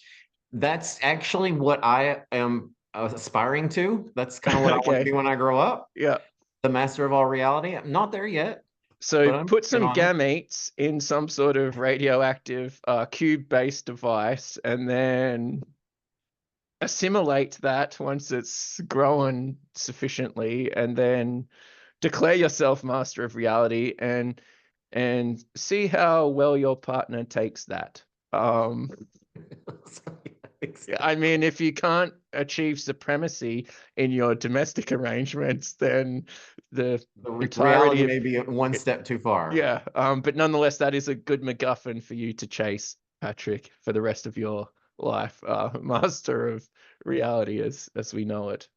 that's actually what I am aspiring to. That's kind of what I want to be Okay. when I grow up, Yeah. the master of all reality. I'm not there yet, So but I'm put working some on it. gametes in some sort of radioactive cube-based device and then assimilate that once it's grown sufficiently and then declare yourself master of reality and see how well your partner takes that. Yeah, I mean, if you can't achieve supremacy in your domestic arrangements, then the The entirety reality of may be one it, step too far. yeah. But nonetheless, that is a good MacGuffin for you to chase, Patrick, for the rest of your life. Master of reality as we know it.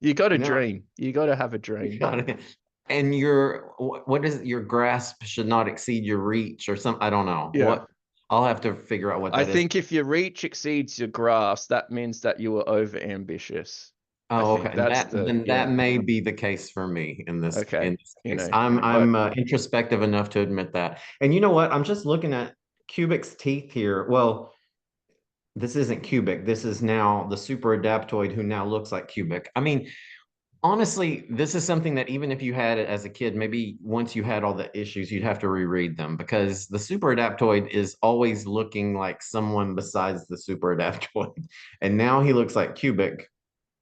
You got to No, dream. You got to have a you dream. got it. And your what is it? Your grasp should not exceed your reach or some. I don't know Yeah. what. I'll have to figure out what I that is. think if your reach exceeds your grasp, that means that you were over ambitious. I Oh, think okay. that's That the, then that yeah. may be the case for me in Okay. this You case. know, I'm but introspective enough to admit that. And you know what? I'm just looking at Cubic's teeth here. Well, this isn't Cubic. This is now the super adaptoid who now looks like Cubic. I mean, honestly, this is something that even if you had it as a kid, maybe once you had all the issues, you'd have to reread them because the super adaptoid is always looking like someone besides the super adaptoid. And now he looks like Cubic,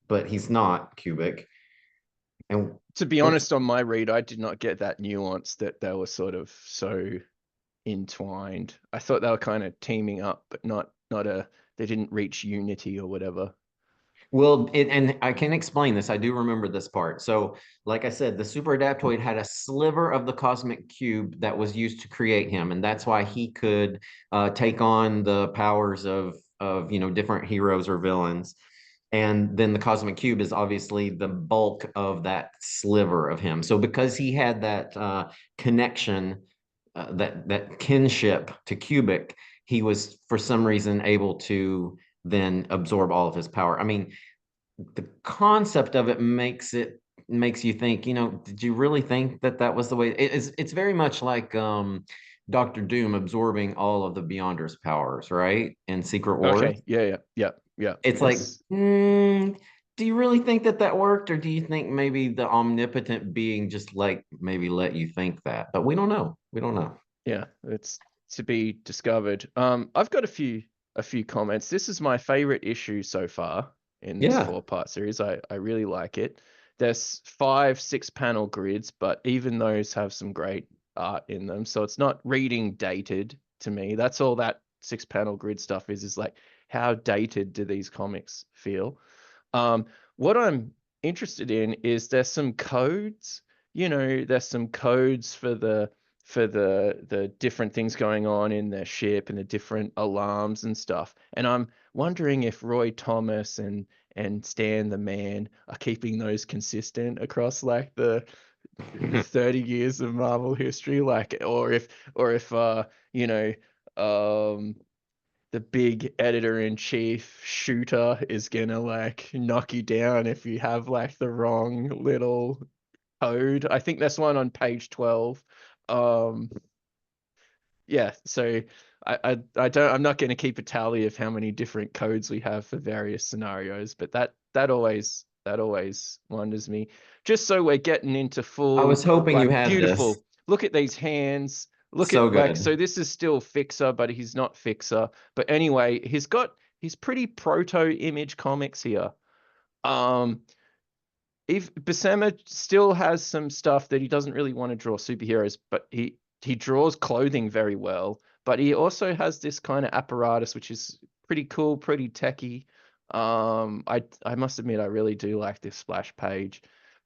but he's not Cubic. And to be what's honest, on my read, I did not get that nuance that they were sort of so entwined. I thought they were kind of teaming up, but not a they didn't reach unity or whatever. well, and I can explain this. I do remember this part. So, like I said, the super adaptoid had a sliver of the cosmic cube that was used to create him, and that's why he could take on the powers of different heroes or villains. And then the cosmic cube is obviously the bulk of that sliver of him. So because he had that connection, that kinship to Cubic, he was for some reason able to then absorb all of his power. I mean, the concept of it makes you think, did you really think that that was the way it's very much like Dr. Doom absorbing all of the Beyonders powers, right? In Secret Wars. Okay. Yeah. Yeah. Yeah. Yeah. It's like, Yes. do you really think that that worked, or do you think maybe the omnipotent being just like maybe let you think that? But we don't know. We don't know. Yeah. It's to be discovered. I've got a few comments. This is my favorite issue so far in this Yeah. four-part series. I really like it. There's 5, 6 panel grids, but even those have some great art in them. So it's not reading dated to me. That's all that 6 panel grid stuff is like how dated do these comics feel? What I'm interested in is there's some codes there's some codes for the different things going on in their ship and the different alarms and stuff. And I'm wondering if Roy Thomas and Stan the Man are keeping those consistent across like the 30 years of Marvel history, like, or if you know um the big editor in chief shooter is gonna like knock you down if you have like the wrong little code. I think that's one on page 12. Um, yeah, so I'm not going to keep a tally of how many different codes we have for various scenarios, but that always wonders me. Just so we're getting into I was full, hoping you like, had this. beautiful. Look at these hands. Look So at, like, good. so this is still Fixer, but he's not Fixer. But anyway, he's pretty proto Image Comics here. Um, if Buscema still has some stuff that he doesn't really want to draw superheroes, but he draws clothing very well. But he also has this kind of apparatus which is pretty cool, pretty techy. I must admit I really do like this splash page.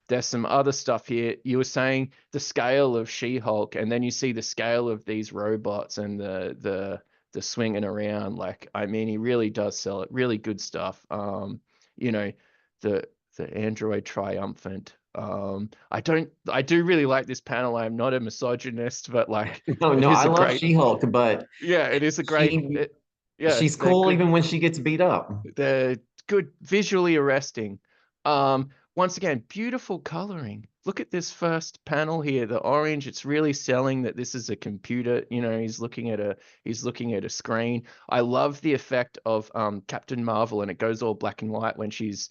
There's some other stuff here. You were saying the scale of She-Hulk, and then you see the scale of these robots and the swinging around. Like, I mean, he really does sell it. Really good stuff. You know, the the Android triumphant. I do really like this panel. I'm not a misogynist, but like No, it no, is I a love great, She-Hulk, but yeah, it is a great, she yeah, she's they're cool good. even when she gets beat up. They're good, visually arresting. Once again, beautiful coloring. Look at this first panel here, the orange. It's really selling that this is a computer. He's looking at a screen. I love the effect of Captain Marvel, and it goes all black and white when she's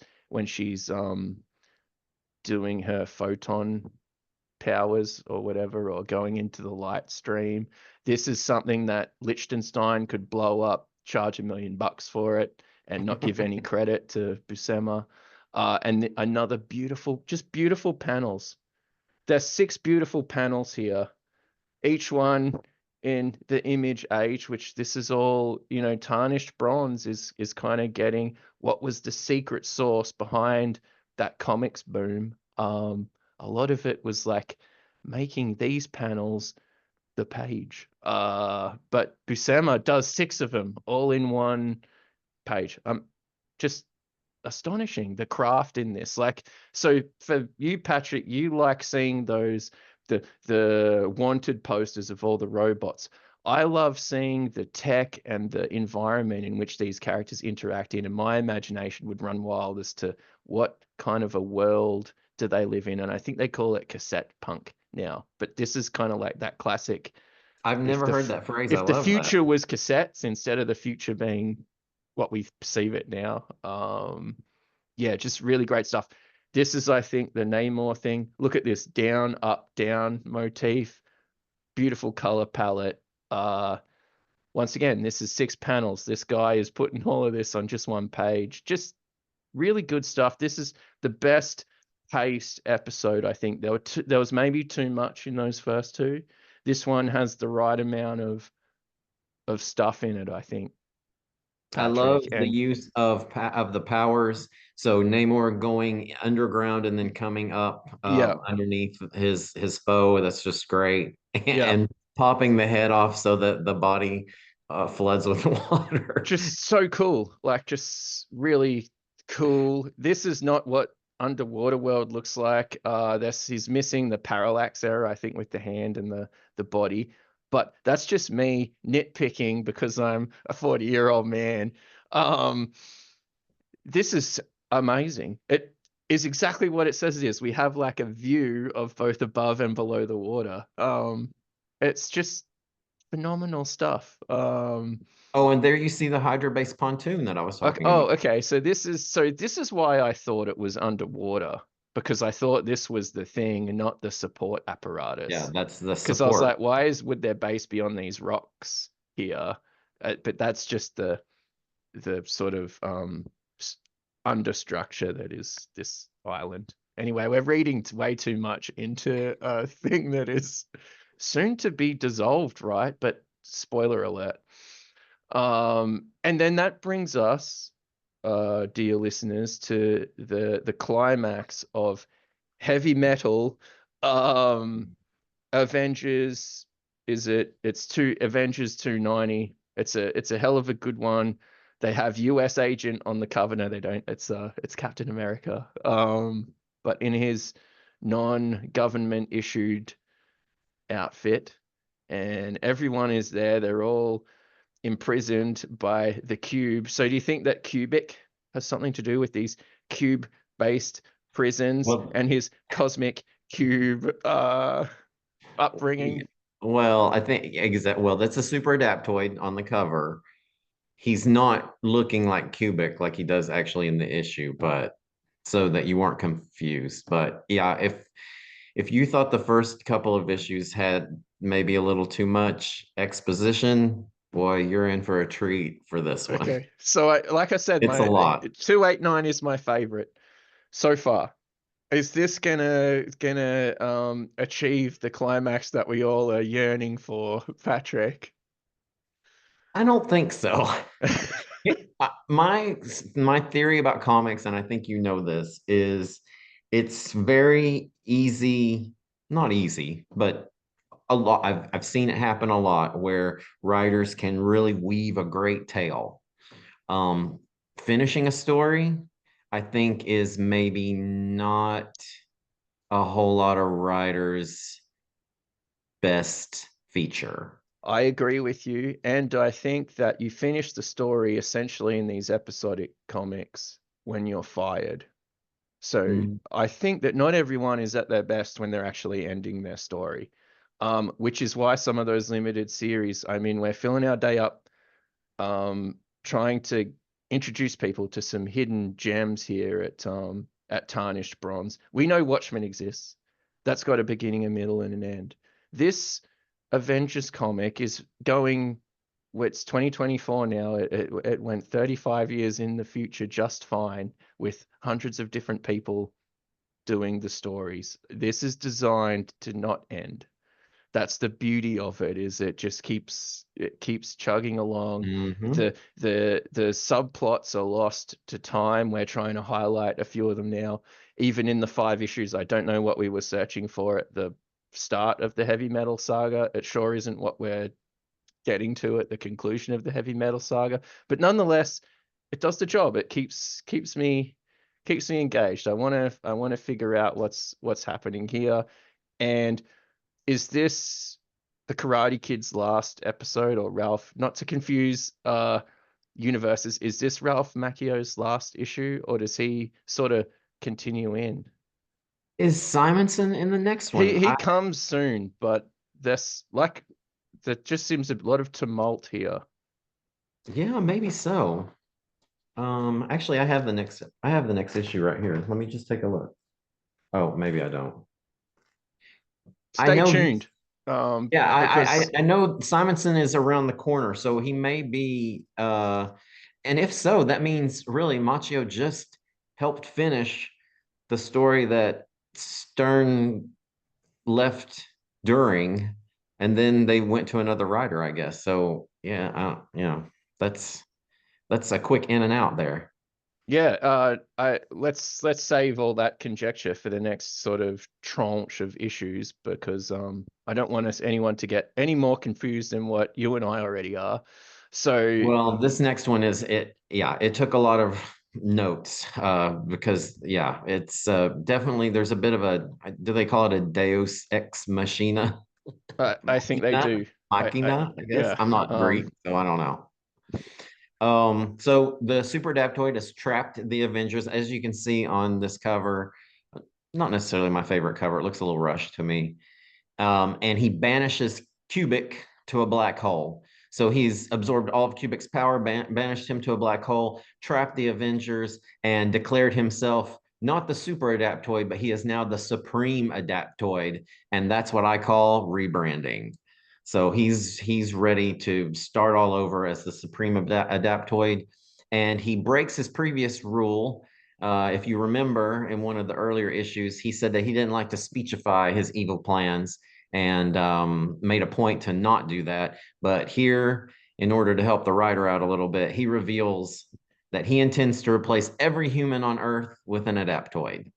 doing her photon powers or whatever, or going into the light stream. This is something that Liechtenstein could blow up, charge $1 million for it, and not give any credit to Buscema. And another beautiful, just beautiful panels. There's 6 beautiful panels here, each one in the Image age, which this is all, Tarnished Bronze is kind of getting what was the secret sauce behind that comics boom. A lot of it was like making these panels the page. But Buscema does 6 of them all in one page. Just astonishing, the craft in this. Like, so for you, Patrick, you like seeing the wanted posters of all the robots. I love seeing the tech and the environment in which these characters interact in, and my imagination would run wild as to what kind of a world do they live in. And I think they call it cassette punk now, but this is kind of like that classic, I've if never the heard that phrase. I if the love that. future was cassettes instead of the future being what we perceive it now. Yeah, just really great stuff. This is, I think, the Namor thing. Look at this down, up, down motif. Beautiful color palette. Once again, this is 6 panels. This guy is putting all of this on just one page. Just really good stuff. This is the best paced episode, I think. There was maybe too much in those first two. This one has the right amount of stuff in it, I think, I love Patrick. the And use of the powers. So Namor going underground and then coming up yeah, underneath his foe. That's just great. yeah. And popping the head off so that the body floods with water. Just so cool. Like, just really cool. This is not what Underwater World looks like. This he's missing the parallax error, I think, with the hand and the body. But that's just me nitpicking because I'm a 40-year-old man. Um, this is amazing. It is exactly what it says it is. We have like a view of both above and below the water. It's just phenomenal stuff. Oh, and there you see the Hydra-based pontoon that I was Okay, talking oh, about. okay. So this is why I thought it was underwater, because I thought this was the thing and not the support Yeah, apparatus. that's the Because I was support. like, would their base be on these rocks here? But that's just the sort of understructure that is this island. Anyway, we're reading way too much into a thing that is soon to be dissolved, right? But spoiler alert. And then that brings us, dear listeners, to the climax of heavy metal. Um, Avengers, is it? It's two Avengers 290. It's a hell of a good one. They have US agent on the cover. No, they don't. It's Captain America. But in his non-government issued outfit, and everyone is there. They're all imprisoned by the cube. So do you think that cubic has something to do with these cube-based prisons Well, and his cosmic cube upbringing? well, I think exactly. Well, that's a super adaptoid on the cover. He's not looking like cubic like he does actually in the issue, but so that you weren't confused. But yeah, if you thought the first couple of issues had maybe a little too much exposition, boy, you're in for a treat for this one. Okay. So like I said, It's a my lot. 289 is my favorite so far. Is this gonna achieve the climax that we all are yearning for, Patrick? I don't think so. My theory about comics, and I think you know this, is it's very easy, not easy, but a lot. I've seen it happen a lot where writers can really weave a great tale. Um, Finishing a story, I think, is maybe not a whole lot of writers' best feature. I agree with you, and I think that you finish the story essentially in these episodic comics when you're fired. So Mm. I think that not everyone is at their best when they're actually ending their story, which is why some of those limited series, I mean, we're filling our day up trying to introduce people to some hidden gems here at Tarnished Bronze. We know Watchmen exists. That's got a beginning, a middle, and an end. This Avengers comic is going. Well, it's 2024 now. It went 35 years in the future just fine with hundreds of different people doing the stories. This is designed to not end. That's the beauty of it, is it keeps chugging along. Hmm. The subplots are lost to time. We're trying to highlight a few of them now. Even in the 5 issues, I don't know what we were searching for at the start of the heavy metal saga. It sure isn't what we're getting to at the conclusion of the heavy metal saga. But nonetheless, it does the job. It keeps me engaged. I want to figure out what's happening here. And is this the Karate Kid's last episode, or Ralph? Not to confuse universes. Is this Ralph Macchio's last issue, or does he sort of continue in? Is Simonson in the next He one? he comes soon, but there's like there just seems a lot of tumult here. Yeah, maybe so. Actually, I have the next issue right here. Let me just take a look. Oh, maybe I don't. I Stay know he's tuned, yeah, because I know Simonson is around the corner, so he may be and if so, that means really Macchio just helped finish the story that Stern left during, and then they went to another writer, I guess. So yeah, that's that's a quick in and out there. yeah, I let's save all that conjecture for the next sort of tranche of issues, because I don't want anyone to get any more confused than what you and I already are. So Well, this next one is it. Yeah, it took a lot of notes because yeah, it's definitely there's a bit of a do they call it a Deus ex machina? I think they Machina, do. I machina, I guess. yeah. I'm not Greek, so I don't know. So the super adaptoid has trapped the Avengers, as you can see on this cover. Not necessarily my favorite cover. It looks a little rushed to me. And he banishes Cubic to a black hole. So he's absorbed all of Cubic's power, banished him to a black hole, trapped the Avengers, and declared himself not the super adaptoid, but he is now the supreme adaptoid. And that's what I call rebranding. So he's ready to start all over as the supreme adaptoid. And he breaks his previous rule. If you remember in one of the earlier issues, he said that he didn't like to speechify his evil plans and made a point to not do that. But here, in order to help the writer out a little bit, he reveals that he intends to replace every human on Earth with an adaptoid.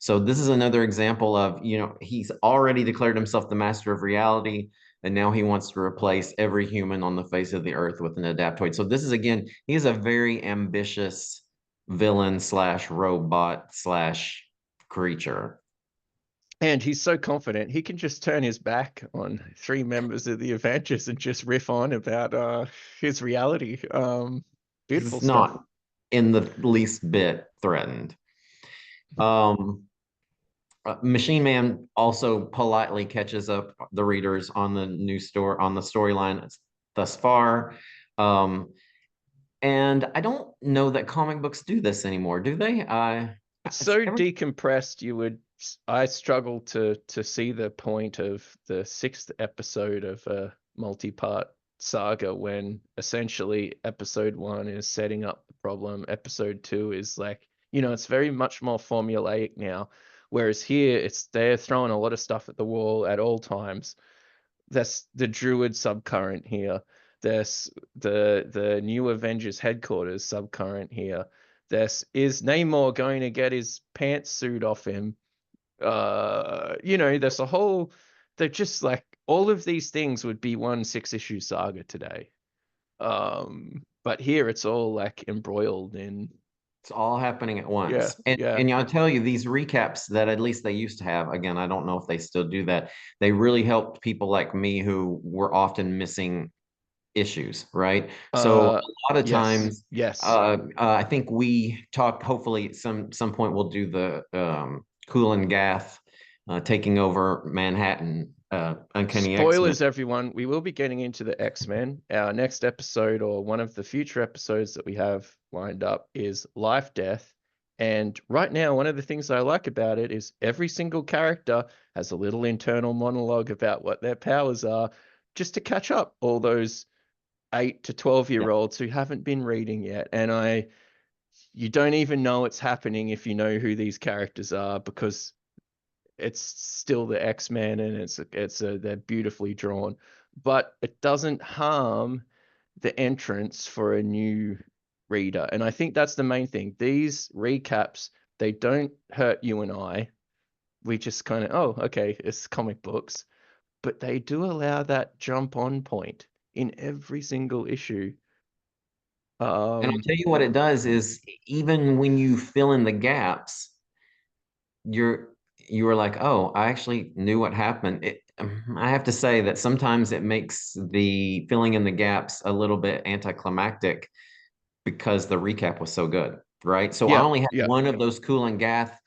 So this is another example of, he's already declared himself the master of reality, and now he wants to replace every human on the face of the earth with an adaptoid. So this is, again, he is a very ambitious villain slash robot slash creature. And he's so confident he can just turn his back on three members of the Avengers and just riff on about his reality. Beautiful He's stuff. not in the least bit threatened. Um, Machine Man also politely catches up the readers on the storyline thus far. Um, and I don't know that comic books do this anymore, do they? It's It's so every decompressed. I struggle to see the point of the sixth episode of a multi-part saga when essentially episode one is setting up the problem. Episode two is like, it's very much more formulaic now. Whereas here, they're throwing a lot of stuff at the wall at all times. That's the Druid subcurrent here. There's the new Avengers headquarters subcurrent here. Is Namor going to get his pantsuit off him? There's a whole. They're just like all of these things would be one 6-issue saga today. But here it's all like embroiled in. It's all happening at Yeah, once. And yeah. and I'll tell you, these recaps that at least they used to have, again, I don't know if they still do that. They really helped people like me who were often missing issues, right? So Uh, a lot of yes, times, yes. I think we talked. Hopefully, at some point we'll do the Cool and Gath taking over Manhattan, Uncanny X-Men. Spoilers, everyone. We will be getting into the X-Men. Our next episode, or one of the future episodes that we have lined up, is Life Death. And right now, one of the things I like about it is every single character has a little internal monologue about what their powers are, just to catch up all those 8 to 12-year-olds who haven't been reading yet. And you don't even know it's happening if you know who these characters are, because it's still the X-Men, and they're beautifully drawn, but it doesn't harm the entrance for a new reader. And I think that's the main thing. These recaps, they don't hurt you and I. We just kind of, oh, okay, it's comic books, but they do allow that jump on point in every single issue. And I'll Um, tell you what it does is even when you fill in the gaps, you were like, oh, I actually knew what happened. I have to say that sometimes it makes the filling in the gaps a little bit anticlimactic because the recap was so good, right? So I yeah, only had yeah, one of those Cool and Gath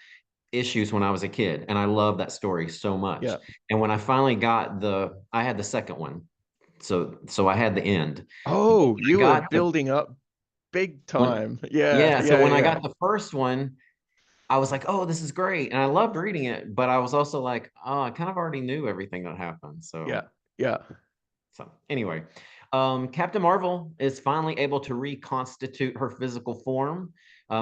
issues when I was a kid, and I love that story so much. yeah. And when I finally I had the second one, so I had the end. But Oh, I you were got the building up big when time. Yeah, yeah, so yeah, when I yeah, got the first one, I was like, oh, this is great. And I loved reading it, but I was also like, oh, I kind of already knew everything that happened. yeah, So, yeah. so anyway, Captain Marvel is finally able to reconstitute her physical form.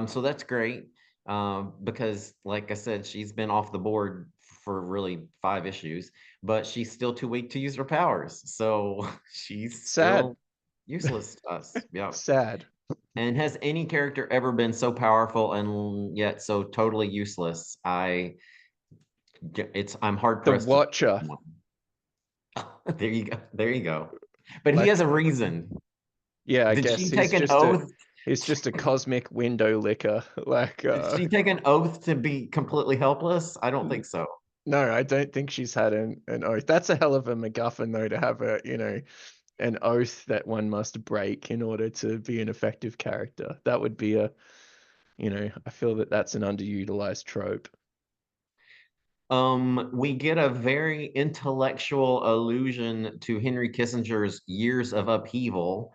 So that's great. Because like I said, she's been off the board for really 5 issues, but she's still too weak to use her powers. So she's Sad. still useless to us. Yeah. Sad. And has any character ever been so powerful and yet so totally useless? I'm hard The pressed to think Watcher. of one. There you go. There you go. But he has Like, a reason. yeah, I Did guess she take an oath? he's just a cosmic window licker. Like, Did she take an oath to be completely helpless? I don't think so. no, I don't think she's had an oath. That's a hell of a MacGuffin, though, to have an oath that one must break in order to be an effective character. That would be I feel that that's an underutilized trope. We get a very intellectual allusion to Henry Kissinger's Years of Upheaval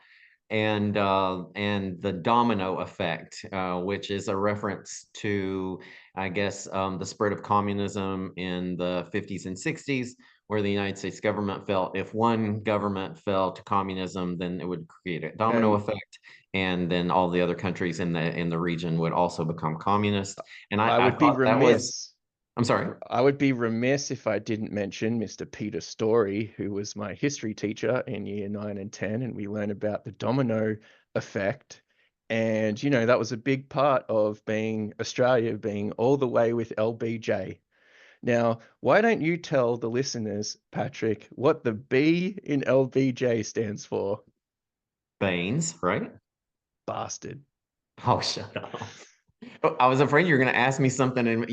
and the domino effect, which is a reference to, I guess, the spread of communism in the 50s and 60s, where the United States government felt if one government fell to communism, then it would create a domino And effect, and then all the other countries in the region would also become communist. And I I would be thought that was, remiss. I'm sorry. I would be remiss if I didn't mention Mr. Peter Story, who was my history teacher in year 9 and 10, and we learn about the domino effect And, that was a big part of being Australia, being all the way with LBJ. Now, why don't you tell the listeners, Patrick, what the B in LBJ stands for? Baines, right? Bastard. Oh, shut up. Oh, I was afraid you were going to ask me something. And,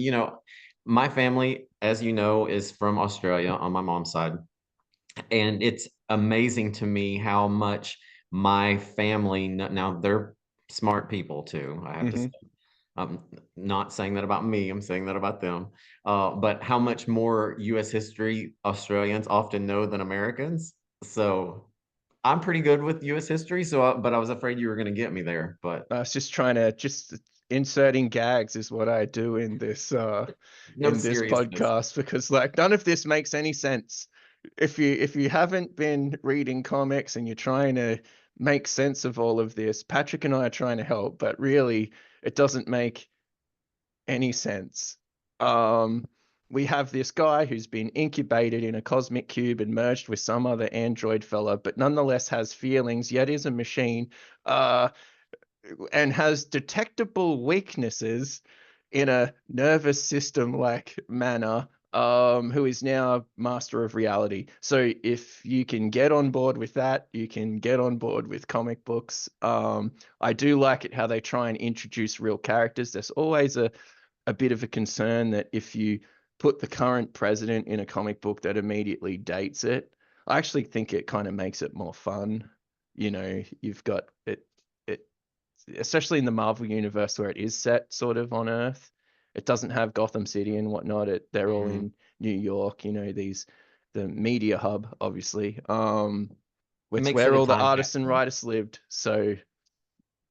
my family, as you know, is from Australia on my mom's side. And it's amazing to me how much my family, now they're smart people too, I have to say. Hmm. I'm not saying that about me, I'm saying that about them. But how much more US history Australians often know than Americans. So I'm pretty good with US history, but I was afraid you were going to get me there. But I was just trying to just inserting gags is what I do no in this seriousness. podcast because like none of this makes any sense. If you haven't been reading comics and you're trying to make sense of all of this, Patrick and I are trying to help, but really it doesn't make any sense. Um, we have this guy who's been incubated in a cosmic cube and merged with some other android fella, but nonetheless has feelings, yet is a machine. Uh, and has detectable weaknesses in a nervous system like manner, who is now master of reality. So if you can get on board with that, you can get on board with comic books. I do like it how they try and introduce real characters. There's always a bit of a concern that if you put the current president in a comic book that immediately dates it, I actually think it kind of makes it more fun. You've got it especially in the Marvel universe where it is set sort of on Earth. It doesn't have Gotham City and whatnot. They're all Mhm. in New York, the media hub, obviously. It It's makes it where a all the time artists and capsule. writers lived, so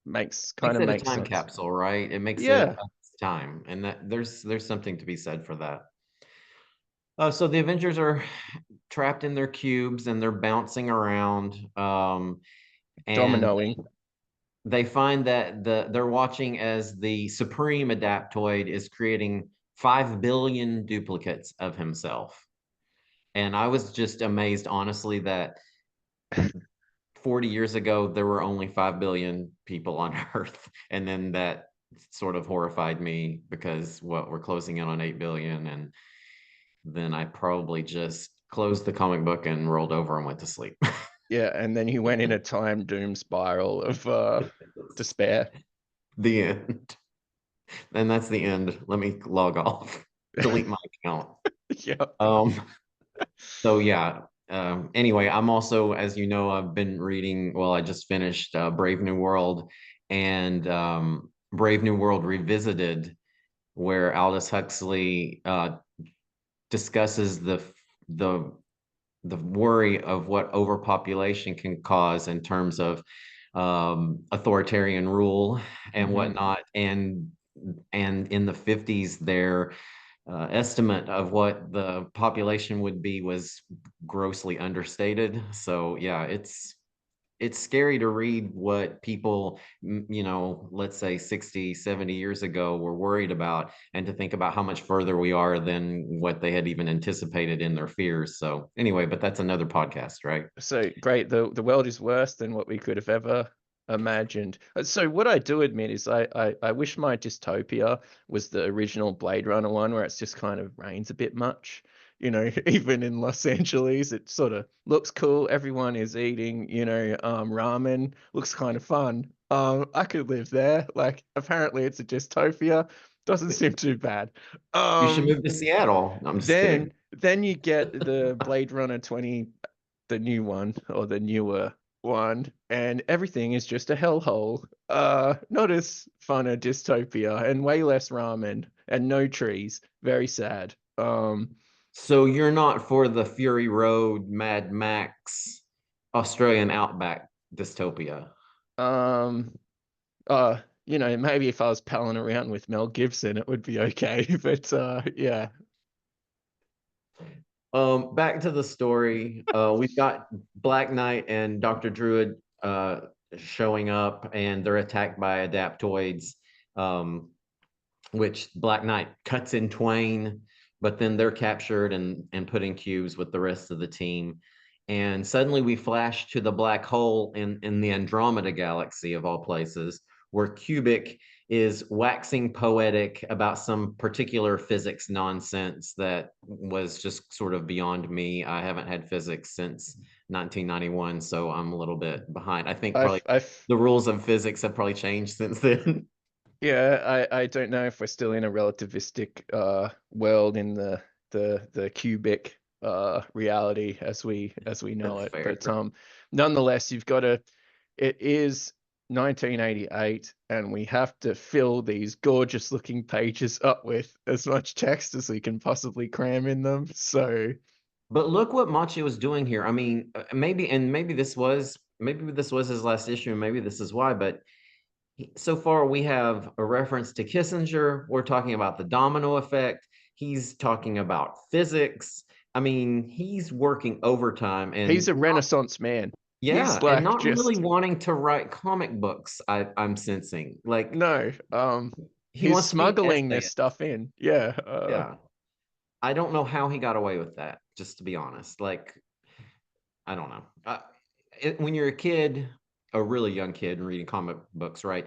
makes kind Makes of it a makes time sense. capsule, right? It makes it Yeah, a time, and that there's something to be said for that. So the Avengers are trapped in their cubes and they're bouncing around. And dominoing. they find that they're watching as the Supreme Adaptoid is creating 5 billion duplicates of himself. And I was just amazed, honestly, that 40 years ago there were only 5 billion people on Earth. And then that sort of horrified me because what we're closing in on 8 billion. And then I probably just closed the comic book and rolled over and went to sleep. Yeah, and then he went in a time doom spiral of despair. The end. And that's the end. Let me log off, delete my account. Yeah. Um, so yeah. Anyway, I'm also, as you know, I've been reading, well, I just finished Brave New World and Brave New World Revisited, where Aldous Huxley discusses the the worry of what overpopulation can cause in terms of authoritarian rule and Hmm. whatnot. And in the 50s, their estimate of what the population would be was grossly understated. So yeah, it's scary to read what people, let's say 60, 70 years ago were worried about, and to think about how much further we are than what they had even anticipated in their fears. So anyway, but that's another podcast, right? So great. The world is worse than what we could have ever imagined. So what I do admit is I wish my dystopia was the original Blade Runner one where it's just kind of rains a bit much. Even in Los Angeles, it sort of looks cool. Everyone is eating, ramen. Looks kind of fun. I could live there. Like apparently it's a dystopia. Doesn't seem too bad. You should Um, move to Seattle. No, I'm just kidding. then you get the Blade Runner 20, the new one or the newer one, and everything is just a hellhole. Not as fun a dystopia and way less ramen and no trees. Very sad. So you're not for the Fury Road, Mad Max, Australian Outback dystopia. Um, maybe if I was palling around with Mel Gibson, it would be okay. But yeah. Back to the story. We've got Black Knight and Dr. Druid showing up, and they're attacked by adaptoids, um, which Black Knight cuts in twain, but then they're captured and put in cubes with the rest of the team. And suddenly we flash to the black hole in the Andromeda galaxy of all places, where Kubrick is waxing poetic about some particular physics nonsense that was just sort of beyond me. I haven't had physics since 1991, so I'm a little bit behind. I think probably I've the rules of physics have probably changed since then. Yeah, I don't know if we're still in a relativistic world in the cubic reality as we know That's it. fair. But nonetheless, you've got to it is 1988 and we have to fill these gorgeous looking pages up with as much text as we can possibly cram in them. So But look what Macchio was doing here. I mean, maybe this was his last issue, and maybe this is why. But so far, we have a reference to Kissinger. We're talking about the domino effect. He's talking about physics. I mean, he's working overtime, he's and a Renaissance man. He's yeah, and like not really just wanting to write comic books. I'm sensing like no, he he's wants to be an smuggling this essayist. stuff in. Yeah, Yeah, I don't know how he got away with that. Just to be honest, like I don't know. When you're a kid, a really young kid, and reading comic books, right?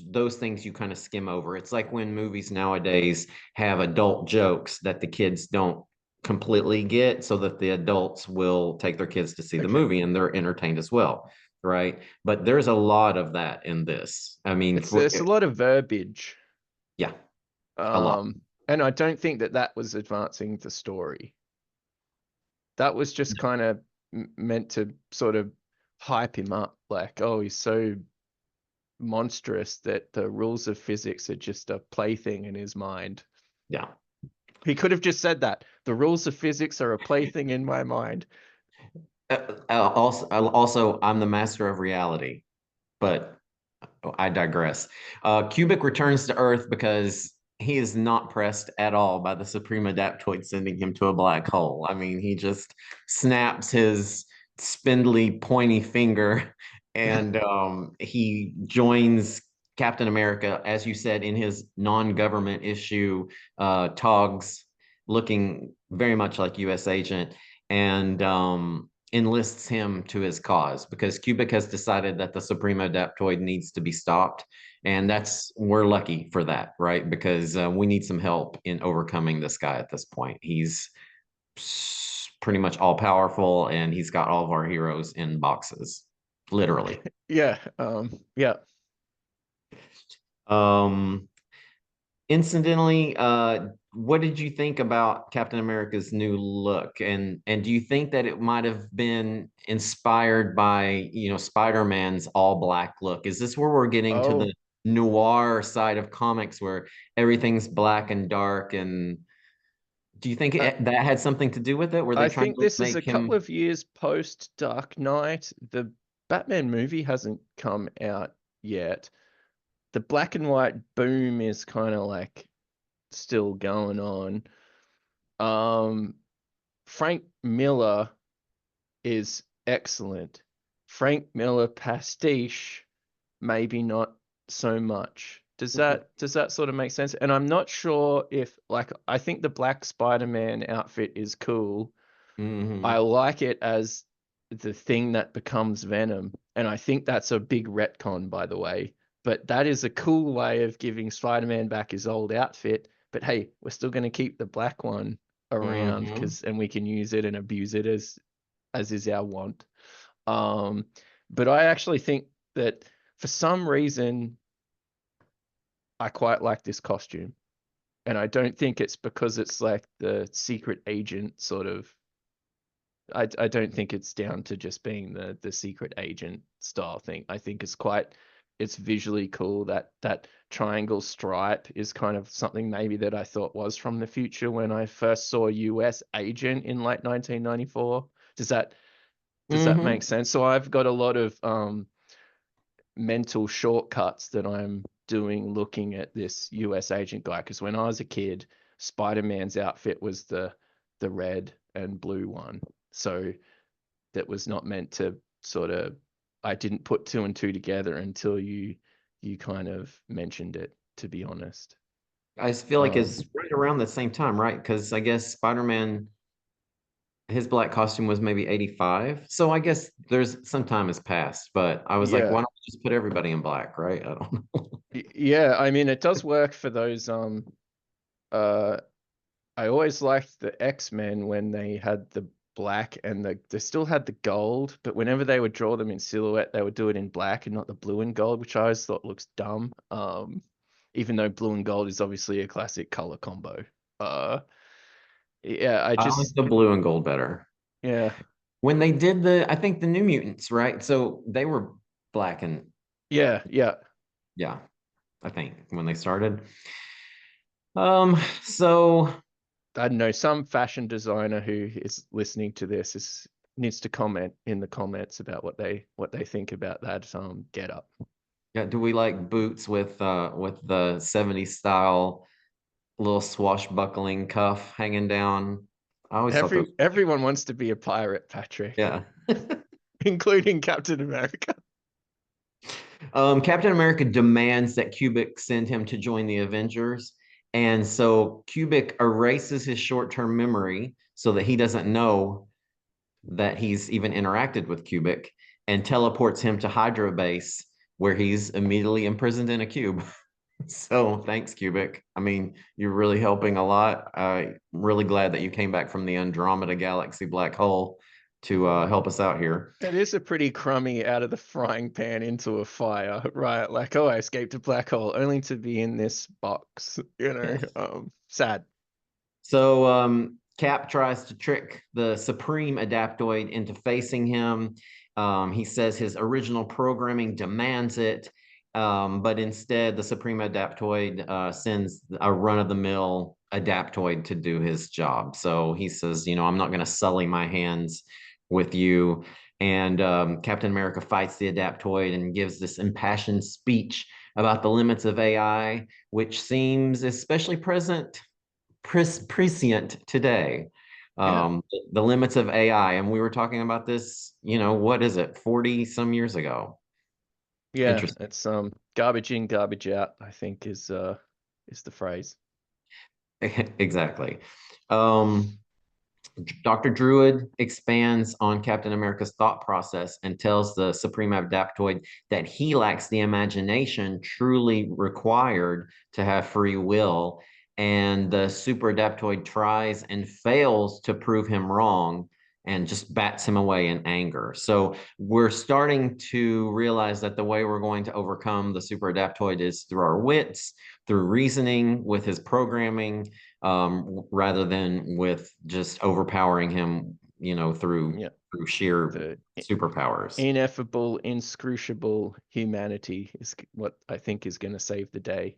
Those things you kind of skim over. It's like when movies nowadays have adult jokes that the kids don't completely get, so that the adults will take their kids to see the okay. movie and they're entertained as well, right? But there's a lot of that in this. I mean, It's a lot of verbiage, yeah, a lot. um, and I don't think that that was advancing the story. That was just kind of meant to sort of hype him up, like, oh, he's so monstrous that the rules of physics are just a plaything in his mind. Yeah. He could have just said that the rules of physics are a plaything in my mind. Also, I'm the master of reality, but I digress. Cubic returns to Earth because he is not pressed at all by the Supreme Adaptoid sending him to a black hole. I mean, he just snaps his spindly, pointy finger and he joins Captain America, as you said, in his non government issue, Togs, looking very much like US agent. And enlists him to his cause because Kubrick has decided that the Supreme Adaptoid needs to be stopped. And we're lucky for that, right? Because we need some help in overcoming this guy at this point. He's pretty much all powerful and he's got all of our heroes in boxes, literally. Yeah, yeah. Um, Incidentally, what did you think about Captain America's new look? And do you think that it might have been inspired by, Spider-Man's all black look? Is this where we're getting to Oh, the noir side of comics where everything's black and dark? And do you think uh, that had something to do with it? Were they I trying think to this is a make couple him? of years post Dark Knight. The Batman movie hasn't come out yet. The black and white boom is kind of like still going on. Um, Frank Miller is excellent. Frank Miller pastiche, maybe not so much. Does that sort of make sense? And I'm not sure if like I think the black Spider-Man outfit is cool. I Hmm. like it as the thing that becomes Venom, and I think that's a big retcon, by the way. But that is a cool way of giving Spider-Man back his old outfit. But hey, we're still going to keep the black one around Hmm. because and we can use it and abuse it as is our want. Um, but I actually think that for some reason I quite like this costume, and I don't think it's because it's like the secret agent sort of. I don't think it's down to just being the secret agent style thing. I think it's visually cool. That triangle stripe is kind of something maybe that I thought was from the future when I first saw US agent in late 1994. Does that does that make Hmm. sense? So I've got a lot of mental shortcuts that I'm doing looking at this US agent guy because when I was a kid, Spider-Man's outfit was the red and blue one. So that was not meant to sort of I didn't put two and two together until you kind of mentioned it, to be honest. I feel like Um it's right around the same time, right? Because I guess Spider-Man, his black costume was maybe 85. So I guess there's some time has passed, but I was like, why yeah. don't just put everybody in black, right? I don't know. Yeah, I mean it does work for those uh I always liked the X-Men when they had the black and they still had the gold, but whenever they would draw them in silhouette, they would do it in black and not the blue and gold, which I always thought looks dumb. Even though blue and gold is obviously a classic color combo. Uh, yeah, I like the blue and gold better. yeah, When they did I think the New Mutants, right? So they were black and yeah. yeah, I think when they started. So I don't know, some fashion designer who is listening to this needs to comment in the comments about what they think about that get up. yeah, do we like boots with the 70s style little swashbuckling cuff hanging down? I always thought those. Everyone wants to be a pirate, Patrick, Yeah. including Captain America. Captain America demands that Cubic send him to join the Avengers. And so Cubic erases his short-term memory so that he doesn't know that he's even interacted with Cubic and teleports him to Hydra base where he's immediately imprisoned in a cube. So thanks, Cubic. I mean, you're really helping a lot. I'm really glad that you came back from the Andromeda Galaxy black hole to help us out here. That is a pretty crummy out of the frying pan into a fire, right? Like, oh, I escaped a black hole only to be in this box, sad. So Cap tries to trick the Supreme Adaptoid into facing him. He says his original programming demands it, but instead the Supreme Adaptoid sends a run-of-the-mill Adaptoid to do his job. So he says, I'm not going to sully my hands with you. And Captain America fights the Adaptoid and gives this impassioned speech about the limits of AI, which seems especially prescient today. Yeah. The limits of AI. And we were talking about this, what is it, 40 some years ago? Yeah, Interesting. it's garbage in, garbage out, I think is the phrase. Exactly. Um, Dr. Druid expands on Captain America's thought process and tells the Supreme Adaptoid that he lacks the imagination truly required to have free will. And the Super Adaptoid tries and fails to prove him wrong and just bats him away in anger. So we're starting to realize that the way we're going to overcome the Super Adaptoid is through our wits, through reasoning with his programming, rather than with just overpowering him, through Yeah, sheer the superpowers. ineffable, inscrutable humanity is what I think is going to save the day.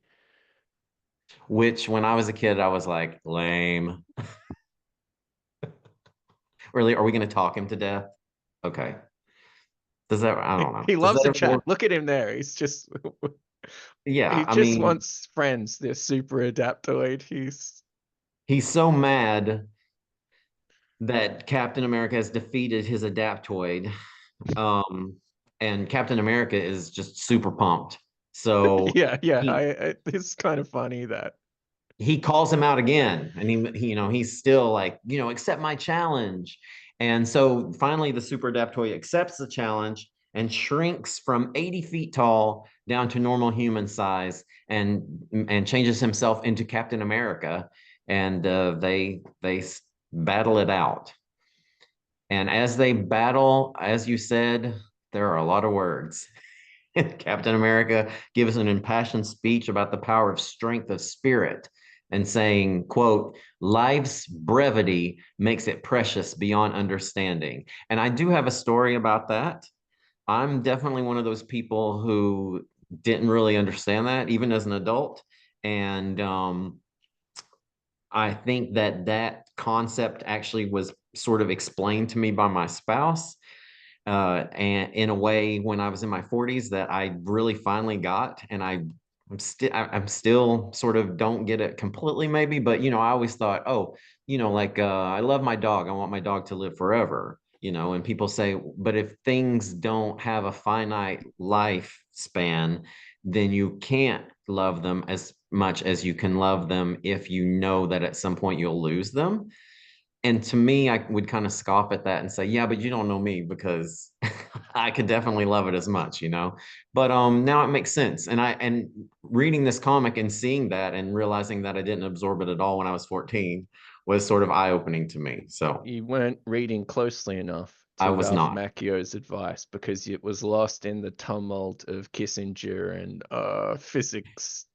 Which, when I was a kid, I was like, lame. Really, are we going to talk him to death? Okay. Does that? I don't know. He Does loves that a ever chat. work? Look at him there. He's just Yeah. he I just mean, wants friends. This super adaptoid. he's so mad that Captain America has defeated his Adaptoid. Um, and Captain America is just super pumped. So Yeah. he It's kind of funny that. he calls him out again, and he's still like, accept my challenge. And so finally the Super Adaptoid accepts the challenge and shrinks from 80 feet tall down to normal human size, and changes himself into Captain America. And they battle it out. And as they battle, as you said, there are a lot of words. Captain America gives an impassioned speech about the power of strength of spirit and saying, quote, life's brevity makes it precious beyond understanding. And I do have a story about that. I'm definitely one of those people who didn't really understand that even as an adult. And I think that concept actually was sort of explained to me by my spouse, and in a way when I was in my 40s that I really finally got. And I'm still sort of don't get it completely maybe, but I always thought, oh, like I love my dog. I want my dog to live forever. And people say, but if things don't have a finite lifespan, then you can't love them as much as you can love them if you know that at some point you'll lose them. And to me, I would kind of scoff at that and say, yeah, but you don't know me because I could definitely love it as much, you know. But now it makes sense. And reading this comic and seeing that and realizing that I didn't absorb it at all when I was 14 was sort of eye-opening to me. So You weren't reading closely enough I to was Ralph not. Macchio's advice because it was lost in the tumult of Kissinger and physics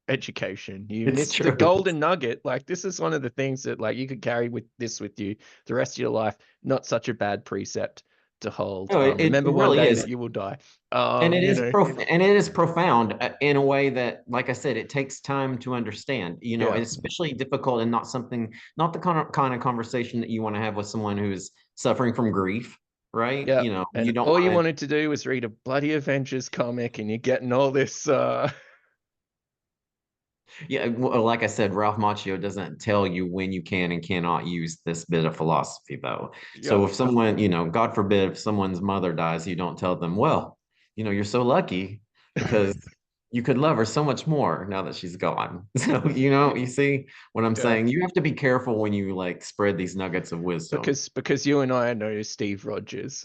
education. You It's missed the true. golden nugget. Like this is one of the things that like you could carry with you the rest of your life. Not such a bad precept to hold. No, it Remember one really day is. that you will die. And it You is know, and it is profound in a way that, like I said, it takes time to understand. You know, yeah, it's especially difficult and not the kind of conversation that you want to have with someone who's suffering from grief, right? yeah. You know, And you don't all you want wanted to do was read a bloody Avengers comic, and you're getting all this. to, yeah, well, like I said, Ralph Macchio doesn't tell you when you can and cannot use this bit of philosophy, though. Yeah. So if someone, you know, God forbid, if someone's mother dies, you don't tell them, well, you know, you're so lucky because you could love her so much more now that she's gone. So, you know, you see what I'm Yeah. saying? You have to be careful when you like spread these nuggets of wisdom. Because you and I know Steve Rogers.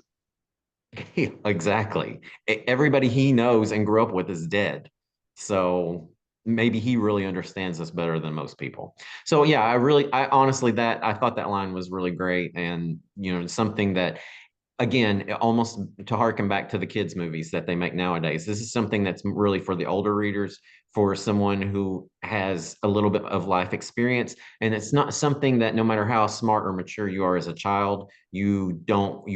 Exactly. Everybody he knows and grew up with is dead. So maybe he really understands us better than most people. So yeah, I honestly that I thought that line was really great and you know something that again, almost to harken back to the kids' movies that they make nowadays. This is something that's really for the older readers, for someone who has a little bit of life experience. And it's not something that no matter how smart or mature you are as a child, you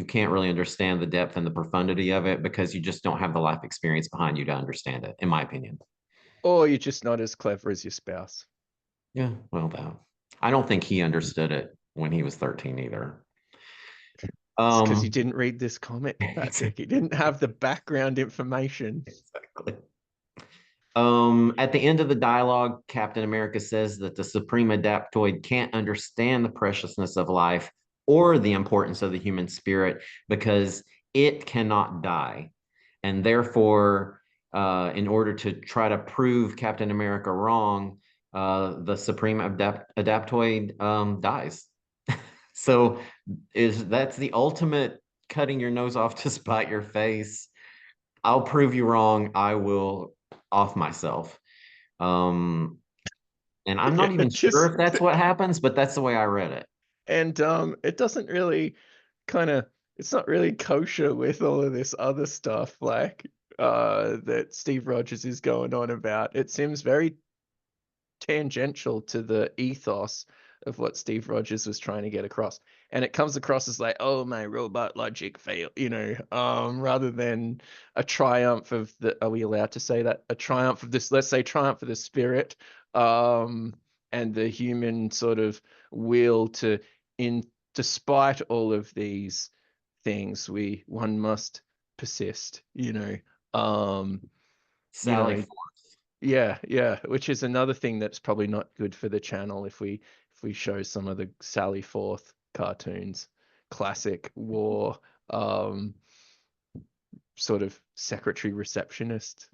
can't really understand the depth and the profundity of it because you just don't have the life experience behind you to understand it, in my opinion. Or you're just not as clever as your spouse. Yeah, well, that I don't think he understood it when he was 13 either. It's because you Um, didn't read this comic, Patrick. You didn't have the background information. exactly. At the end of the dialogue, Captain America says that the Supreme Adaptoid can't understand the preciousness of life or the importance of the human spirit because it cannot die. And therefore, in order to try to prove Captain America wrong, the Supreme Adaptoid dies. So is that's the ultimate cutting your nose off to spite your face. I'll prove you wrong. I will off myself. Um, and I'm Yeah, not even sure just if that's what happens, but that's the way I read it. and it doesn't really kind of it's not really kosher with all of this other stuff like that Steve Rogers is going on about. It seems very tangential to the ethos of what Steve Rogers was trying to get across. And it comes across as like, oh, my robot logic failed, rather than a triumph of the, are we allowed to say that? A triumph of this, let's say triumph of the spirit, um, and the human sort of will to, in despite all of these things, one must persist, um, you Sally know, Forth. yeah, yeah, which is another thing that's probably not good for the channel if we show some of the Sally Forth cartoons, classic war, um, sort of secretary receptionist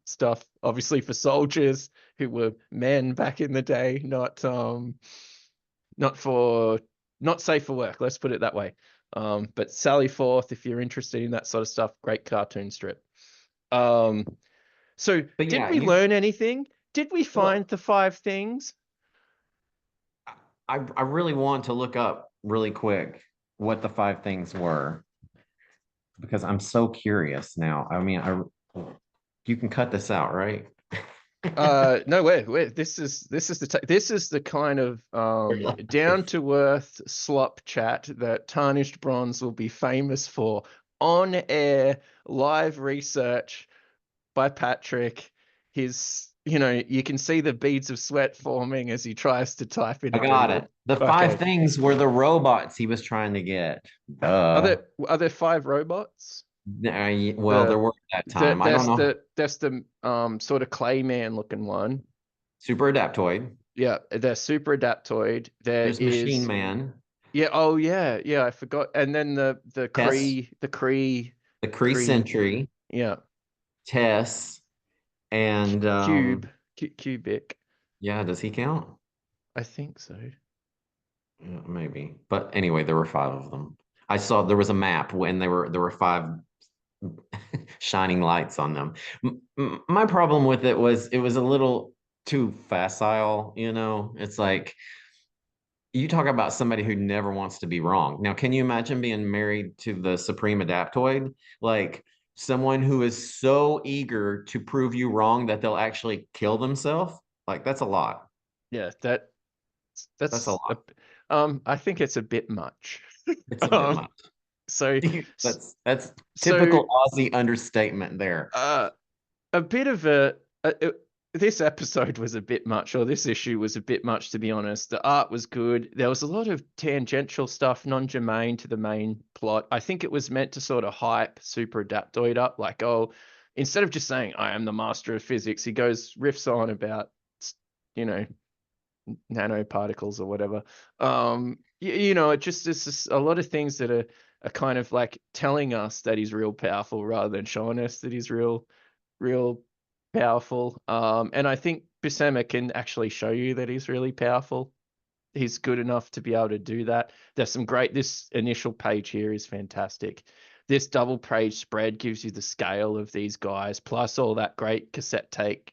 stuff. Obviously for soldiers who were men back in the day, not for not safe for work. Let's put it that way. But Sally Forth, if you're interested in that sort of stuff, great cartoon strip. Um, so But did yeah, we learn anything? Did we well, find the five things? I really want to look up really quick what the five things were because I'm so curious now. I mean, you can cut this out, right? No, wait. This is the kind of down to earth slop chat that Tarnished Bronze will be famous for. On air live research by Patrick. You can see the beads of sweat forming as he tries to type I into got it. Google. The five Okay. things were the robots he was trying to get. Are Duh. there five robots? Well, there The were at that time. I don't know. there's the sort of Clayman looking one. Super Adaptoid. Yeah, there's Super Adaptoid. There There's Machine is Man. yeah, oh yeah, yeah, I forgot. And then the Tess, the Kree Cree, Sentry, yeah, Tess, and cubic. yeah, does he count? I think so. Yeah, maybe. But anyway, there were five of them. I saw there was a map when there were five shining lights on them. My problem with it was a little too facile, you know. It's like you talk about somebody who never wants to be wrong. Now, can you imagine being married to the supreme adaptoid? Like someone who is so eager to prove you wrong that they'll actually kill themselves? Like that's a lot. Yeah, That's a that's lot. I think it's a bit much. It's a bit um much. so That's so typical Aussie understatement there. uh a bit of this episode was a bit much, or this issue was a bit much, to be honest. The art was good. There was a lot of tangential stuff, non-germane to the main plot. I think it was meant to sort of hype Super Adaptoid up, like, oh, instead of just saying I am the master of physics, he goes riffs on about, you know, nanoparticles or whatever. You know, it just is just a lot of things that are kind of like telling us that he's real powerful rather than showing us that he's real powerful. And I think Buscema can actually show you that he's really powerful. He's good enough to be able to do that. There's some great. This initial page here is fantastic. This double page spread gives you the scale of these guys, plus all that great cassette tape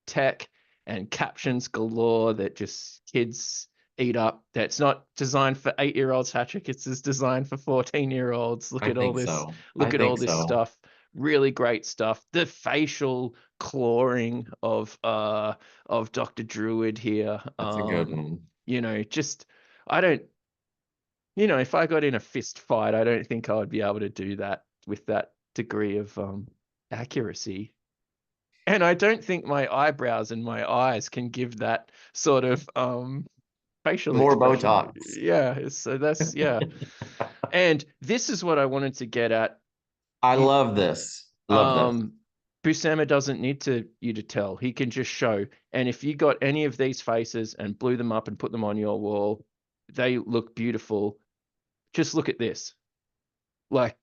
tech and captions galore that just kids eat up. That's not designed for 8-year-olds, Patrick. It's just designed for 14-year-olds. Look I at all think this. so. I Look at all think this so. stuff. Really great stuff. The facial clawing of Dr. Druid here. That's a good one. You know, just I don't, you know, if I got in a fist fight, I don't think I would be able to do that with that degree of accuracy. And I don't think my eyebrows and my eyes can give that sort of facial More expression. Botox. Yeah, so that's yeah. And this is what I wanted to get at. I You, love this. Love this. um Buscema doesn't need to you to tell. He can just show. And if you got any of these faces and blew them up and put them on your wall, they look beautiful. Just look at this. Like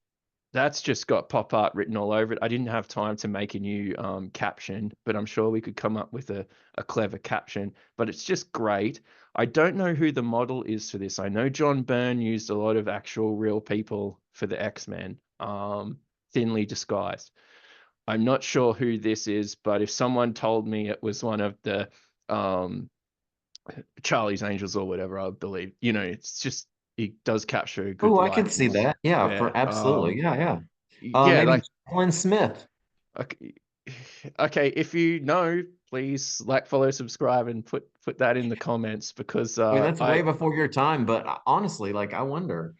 that's just got pop art written all over it. I didn't have time to make a new caption, but I'm sure we could come up with a clever caption. But it's just great. I don't know who the model is for this. I know John Byrne used a lot of actual real people for the X-Men, thinly disguised. I'm not sure who this is, but if someone told me it was one of the um, Charlie's Angels or whatever, I believe. You know, it's just it does capture a good Oh, I could see likeness that. Yeah, for there. absolutely. Yeah, yeah. Yeah, Maybe like Jalen Smith. okay, okay, if you know, please like, follow, subscribe, and put that in the comments because I mean, that's way I before your time, but honestly, like I wonder.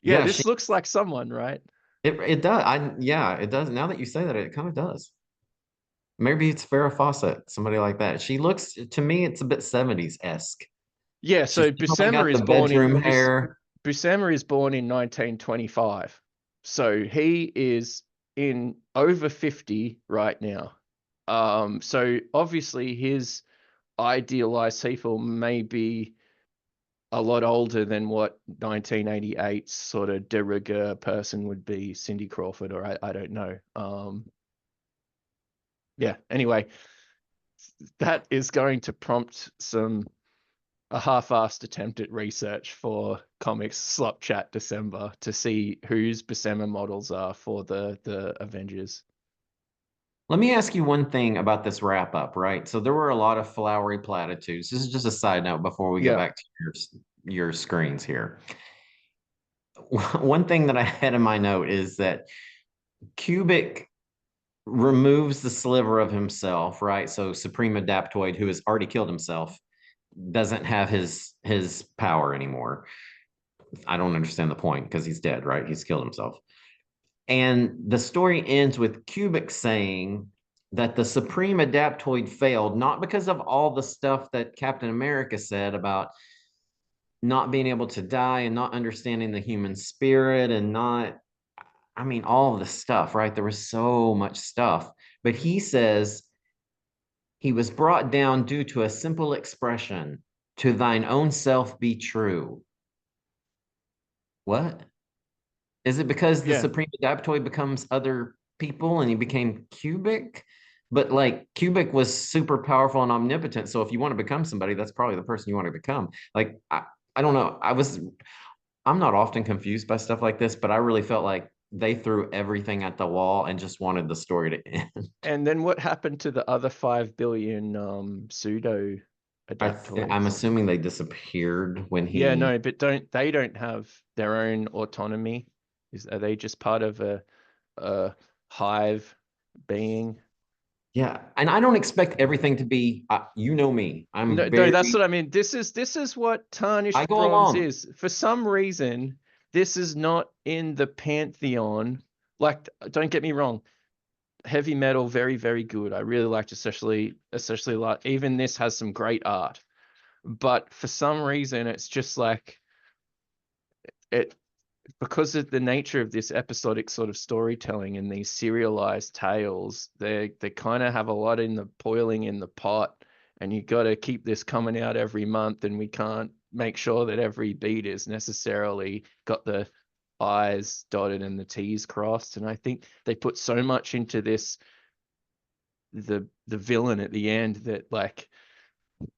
yeah, Yeah, this looks like someone, right? it does. Yeah, it does. Now that you say that, it kind of does. Maybe it's Farrah Fawcett, somebody like that. She looks to me, it's a bit 70s-esque. Yeah, She's so definitely got the bedroom hair. Buscema is born in 1925. So he is in over 50 right now. So obviously his idealized people may be a lot older than what 1988 sort of de rigueur person would be, Cindy Crawford, or I don't know. Yeah, anyway, that is going to prompt a half-assed attempt at research for Comics Slop Chat December to see whose Buscema models are for the Avengers. Let me ask you one thing about this wrap up, right? So there were a lot of flowery platitudes. This is just a side note before we get Yeah, back to your screens here. One thing that I had in my note is that Cubic removes the sliver of himself, right? So Supreme Adaptoid, who has already killed himself, doesn't have his power anymore. I don't understand the point because he's dead, right? He's killed himself. And the story ends with Cubic saying that the Supreme Adaptoid failed, not because of all the stuff that Captain America said about not being able to die and not understanding the human spirit and not, I mean, all of the stuff, right? There was so much stuff. But he says he was brought down due to a simple expression, to thine own self be true. What? Is it because the yeah, Supreme Adaptoid becomes other people and he became Cubic? But like Cubic was super powerful and omnipotent. So if you want to become somebody, that's probably the person you want to become. Like I don't know. I'm not often confused by stuff like this, but I really felt like they threw everything at the wall and just wanted the story to end. And then what happened to the other 5 billion pseudo I'm adaptoids? assuming they disappeared when Yeah, he. no, but don't have their own autonomy? Are they just part of a hive being? Yeah, and I don't expect everything to be. You know me. No, I'm no, very. that's what I mean. This is what I tarnished go bronze along. is. For some reason, this is not in the pantheon. Like, don't get me wrong, heavy metal, very, very good. I really liked, especially like even this has some great art. But for some reason, it's just like it because of the nature of this episodic sort of storytelling and these serialized tales, they kind of have a lot in the boiling in the pot, and you got to keep this coming out every month, and we can't make sure that every beat is necessarily got the I's dotted and the T's crossed. And I think they put so much into this, the villain at the end, that like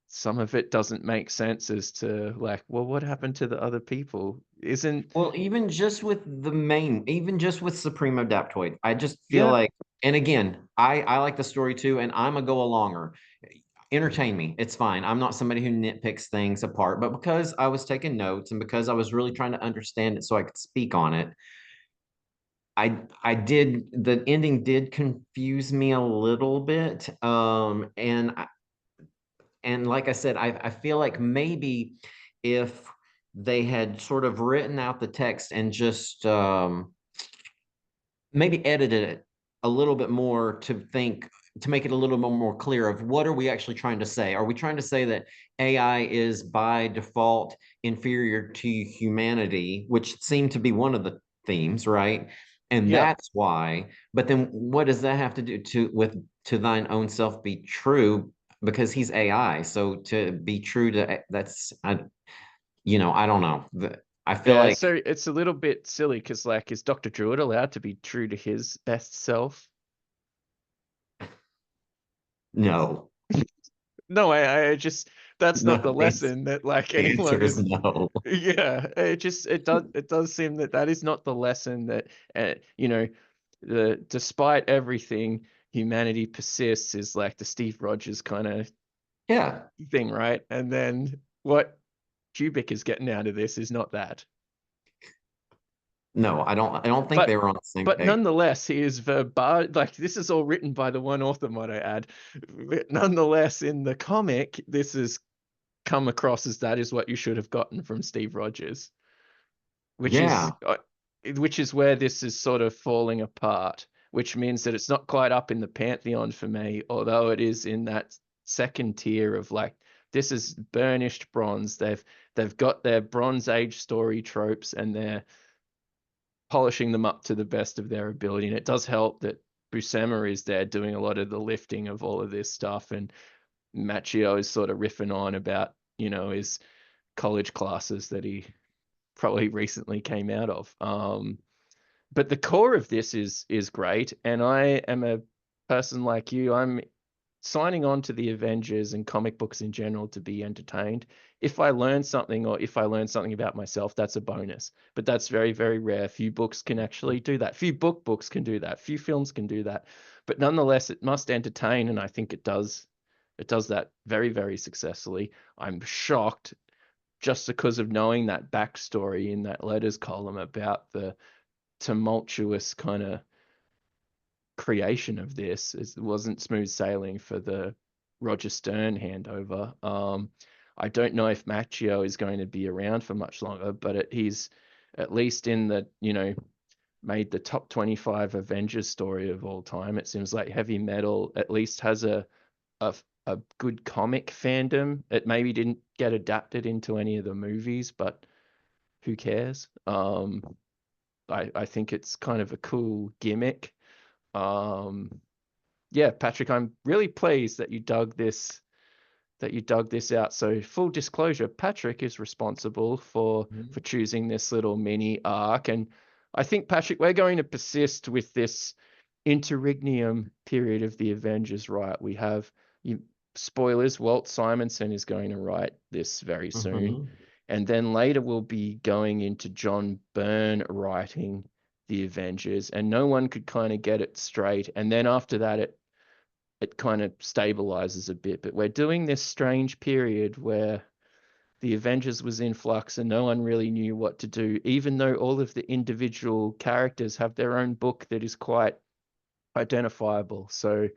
some of it doesn't make sense as to like, well, what happened to the other people? Isn't Well, even just with Supreme Adaptoid, I just feel Yeah. like, and again, I like the story too, and I'm a go alonger. Entertain me. It's fine. I'm not somebody who nitpicks things apart, but because I was taking notes and because I was really trying to understand it so I could speak on it, I did the ending did confuse me a little bit. And like I said, I feel like maybe if they had sort of written out the text and just maybe edited it a little bit more to make it a little bit more clear of what are we actually trying to say? Are we trying to say that AI is by default inferior to humanity, which seemed to be one of the themes, right? And Yeah. that's why. But then what does that have to do to thine own self be true? Because he's AI. So to be true to that's I don't know. I feel Yeah, like so it's a little bit silly because, like, is Dr. Druid allowed to be true to his best self? no. No, I just that's No, not the lesson that like the anyone answer is is. no. Yeah, it does seem that that is not the lesson that you know, the despite everything, humanity persists is like the Steve Rogers kind of Yeah. thing, right? And then what Cubic is getting out of this is not that. No, I don't think they But were on the same but page. nonetheless, he is verbar like this is all written by the one author, might I add. But nonetheless, in the comic, this is come across as that is what you should have gotten from Steve Rogers, which is Yeah. uh, which is where this is sort of falling apart, which means that it's not quite up in the pantheon for me, although it is in that second tier of like this is burnished bronze. They've got their Bronze Age story tropes and they're polishing them up to the best of their ability. And it does help that Buscema is there doing a lot of the lifting of all of this stuff, and Macchio is sort of riffing on about, his college classes that he probably recently came out of. But the core of this is great, and I am a person like you. I'm signing on to the Avengers and comic books in general to be entertained. If I learn something or if I learn something about myself, that's a bonus. But that's very, very rare. Few books can actually do that. Few books can do that. Few films can do that. But nonetheless, it must entertain, and I think it does. It does that very, very successfully. I'm shocked just because of knowing that backstory in that letters column about the tumultuous kind of creation of this. It wasn't smooth sailing for the Roger Stern handover. I don't know if Macchio is going to be around for much longer, but he's at least in the, made the top 25 Avengers story of all time. It seems like heavy metal at least has a, a good comic fandom. It maybe didn't get adapted into any of the movies, but who cares? I think it's kind of a cool gimmick. Um, yeah, Patrick, I'm really pleased that you dug this out. So full disclosure, Patrick is responsible for Mhm. choosing this little mini arc. And I think, Patrick, we're going to persist with this interregnum period of the Avengers, right? We have you spoilers, Walt Simonson is going to write this very soon. Mhm. And then later we'll be going into John Byrne writing the Avengers, and no one could kind of get it straight. And then after that, it kind of stabilizes a bit. But we're doing this strange period where the Avengers was in flux and no one really knew what to do, even though all of the individual characters have their own book that is quite identifiable. So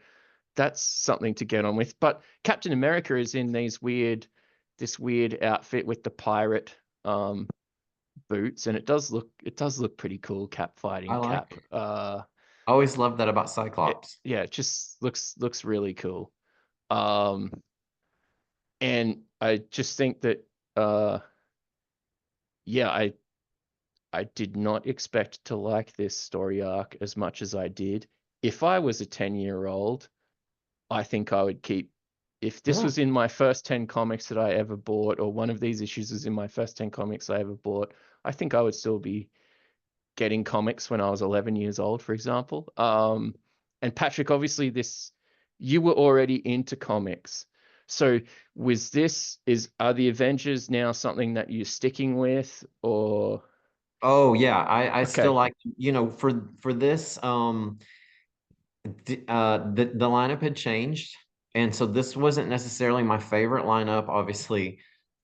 that's something to get on with. But Captain America is in this weird outfit with the pirate boots, and it does look pretty cool. Cap I fighting like Cap. it. I always loved that about It, Cyclops. yeah, it just looks really cool. Um, and I just think that yeah, I did not expect to like this story arc as much as I did. If I was a 10-year-old, I think I would keep, if this Yeah. was in my first 10 comics that I ever bought, or one of these issues was in my first 10 comics I ever bought, I think I would still be getting comics when I was 11 years old, for example. And Patrick, obviously, you were already into comics. So are the Avengers now something that you're sticking with, or Oh yeah, I still okay, like, for this the lineup had changed, and so this wasn't necessarily my favorite lineup. Obviously,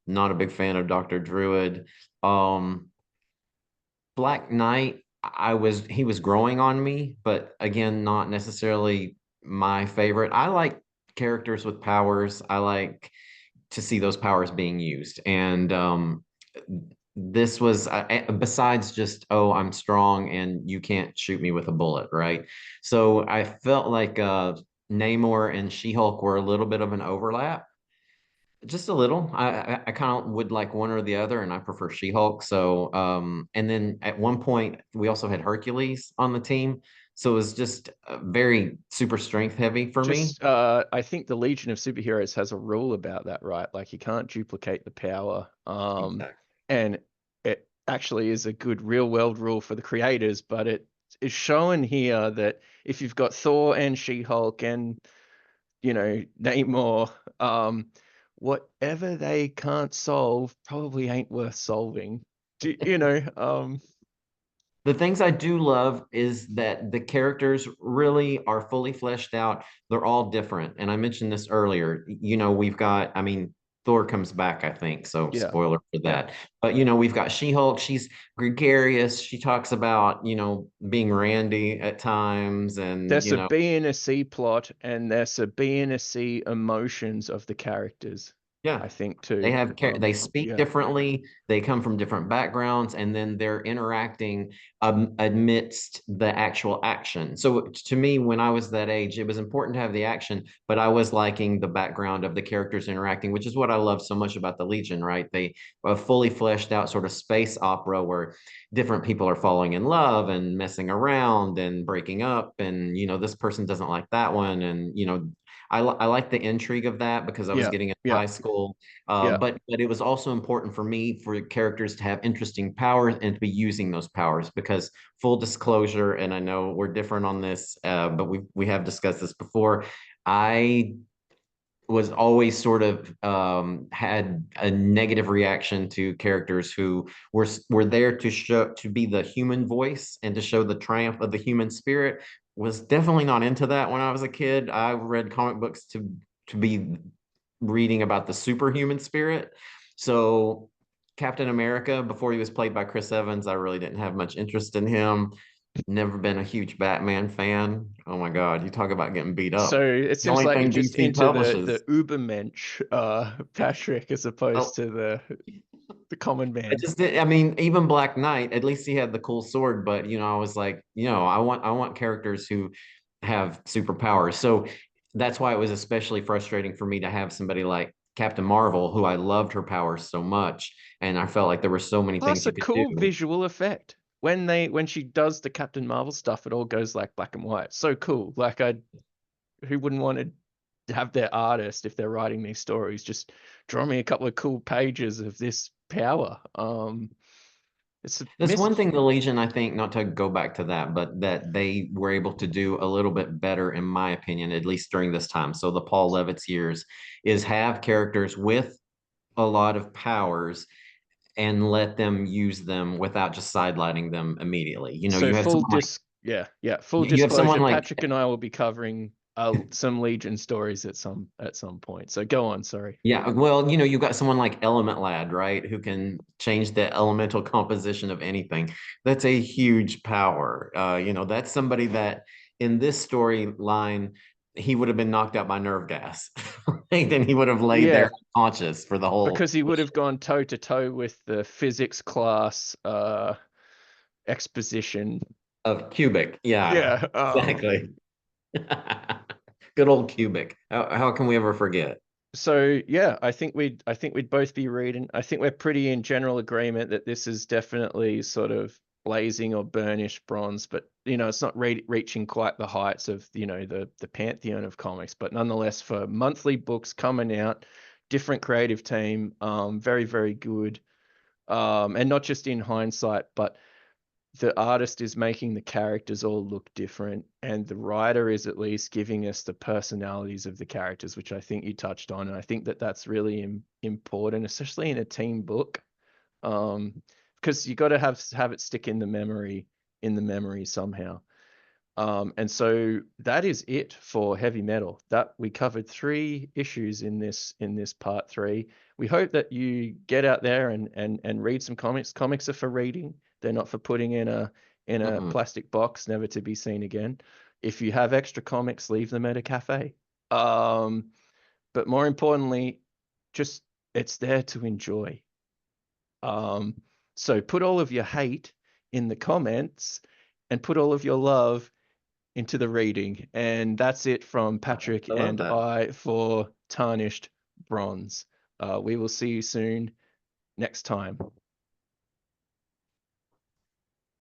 not a big fan of Dr. Druid. Um Black Knight, he was growing on me, but again, not necessarily my favorite. I like characters with powers. I like to see those powers being used. And this was besides just, oh, I'm strong and you can't shoot me with a bullet, right? So I felt like Namor and She-Hulk were a little bit of an overlap. Just a little. I kind of would like one or the other, and I prefer She-Hulk. So, and then at one point we also had Hercules on the team, so it was just very super strength heavy for me. just I think the Legion of Superheroes has a rule about that, right? Like you can't duplicate the power. Exactly. And it actually is a good real world rule for the creators, but it is shown here that if you've got Thor and She-Hulk and Namor, whatever they can't solve probably ain't worth solving. Do, you know, The things I do love is that the characters really are fully fleshed out. They're all different. And I mentioned this earlier. We've got, I mean, Thor comes back, I think. So, yeah, spoiler for yeah. that. But, we've got She Hulk. She's gregarious. She talks about, being randy at times. And, There's a B and a C plot, and there's a B and a C emotions of the characters, yeah. I think They too. have they speak Yeah, differently. They come from different backgrounds, and then they're interacting amidst the actual action. So to me, when I was that age, it was important to have the action, but I was liking the background of the characters interacting, which is what I love so much about the Legion. Right? They a fully fleshed out sort of space opera where different people are falling in love and messing around and breaking up, and this person doesn't like that one, and I like the intrigue of that because I was yeah, getting in yeah, high school. yeah. But it was also important for me for characters to have interesting powers and to be using those powers because full disclosure, and I know we're different on this, but we have discussed this before. I was always sort of had a negative reaction to characters who were there to be the human voice and to show the triumph of the human spirit. Was definitely not into that when I was a kid. I read comic books to be reading about the superhuman spirit. So Captain America, before he was played by Chris Evans, I really didn't have much interest in him. Never been a huge Batman fan. Oh my God, you talk about getting beat So up. it The seems only like you're thing just DC into the publishes. Ubermensch, Patrick, as opposed Oh, to the common I man. just did. I mean, even Black Knight, at least he had the cool sword, but I was like, I want characters who have superpowers. So that's why it was especially frustrating for me to have somebody like Captain Marvel, who I loved her powers so much, and I felt like there were so many Plus things a you could cool do. visual effect. When she does the Captain Marvel stuff, it all goes like black and white. So cool. Like who wouldn't want to have their artist, if they're writing these stories, just draw me a couple of cool pages of this power. It's a That's one thing the Legion, I think, not to go back to that, but that they were able to do a little bit better, in my opinion, at least during this time. So the Paul Levitz years is have characters with a lot of powers and let them use them without just sidelining them immediately. You know, So you have full someone like dis yeah, full you have someone disclosure, like Patrick and I will be covering some Legion stories at some point. So go on, sorry. yeah, well, you know, you've got someone like Element Lad, right, who can change the elemental composition of anything. That's a huge power. You know, that's somebody that in this storyline, he would have been knocked out by nerve gas. Then he would have laid there Yeah, unconscious for the whole because he would have gone toe to toe with the physics class exposition. of cubic. Yeah, Yeah. exactly. Good old cubic. How can we ever forget? So yeah, I think we'd both be reading. I think we're pretty in general agreement that this is definitely sort of blazing or burnished bronze, but it's not reaching quite the heights of the pantheon of comics. But nonetheless, for monthly books coming out, different creative team, very very good, and not just in hindsight, but the artist is making the characters all look different, and the writer is at least giving us the personalities of the characters, which I think you touched on. And I think that that's really important, especially in a team book, because you got to have it stick in the memory somehow. And so that is it for heavy metal. That we covered 3 issues in this part 3. We hope that you get out there and read some comics. Comics are for reading. They're not for putting in a Mm-mm. plastic box, never to be seen again. If you have extra comics, leave them at a cafe. Um, but more importantly, just it's there to enjoy. Um, so put all of your hate in the comments and put all of your love into the reading. And that's it from Patrick I love and that. I for Tarnished Bronze. We will see you soon next time.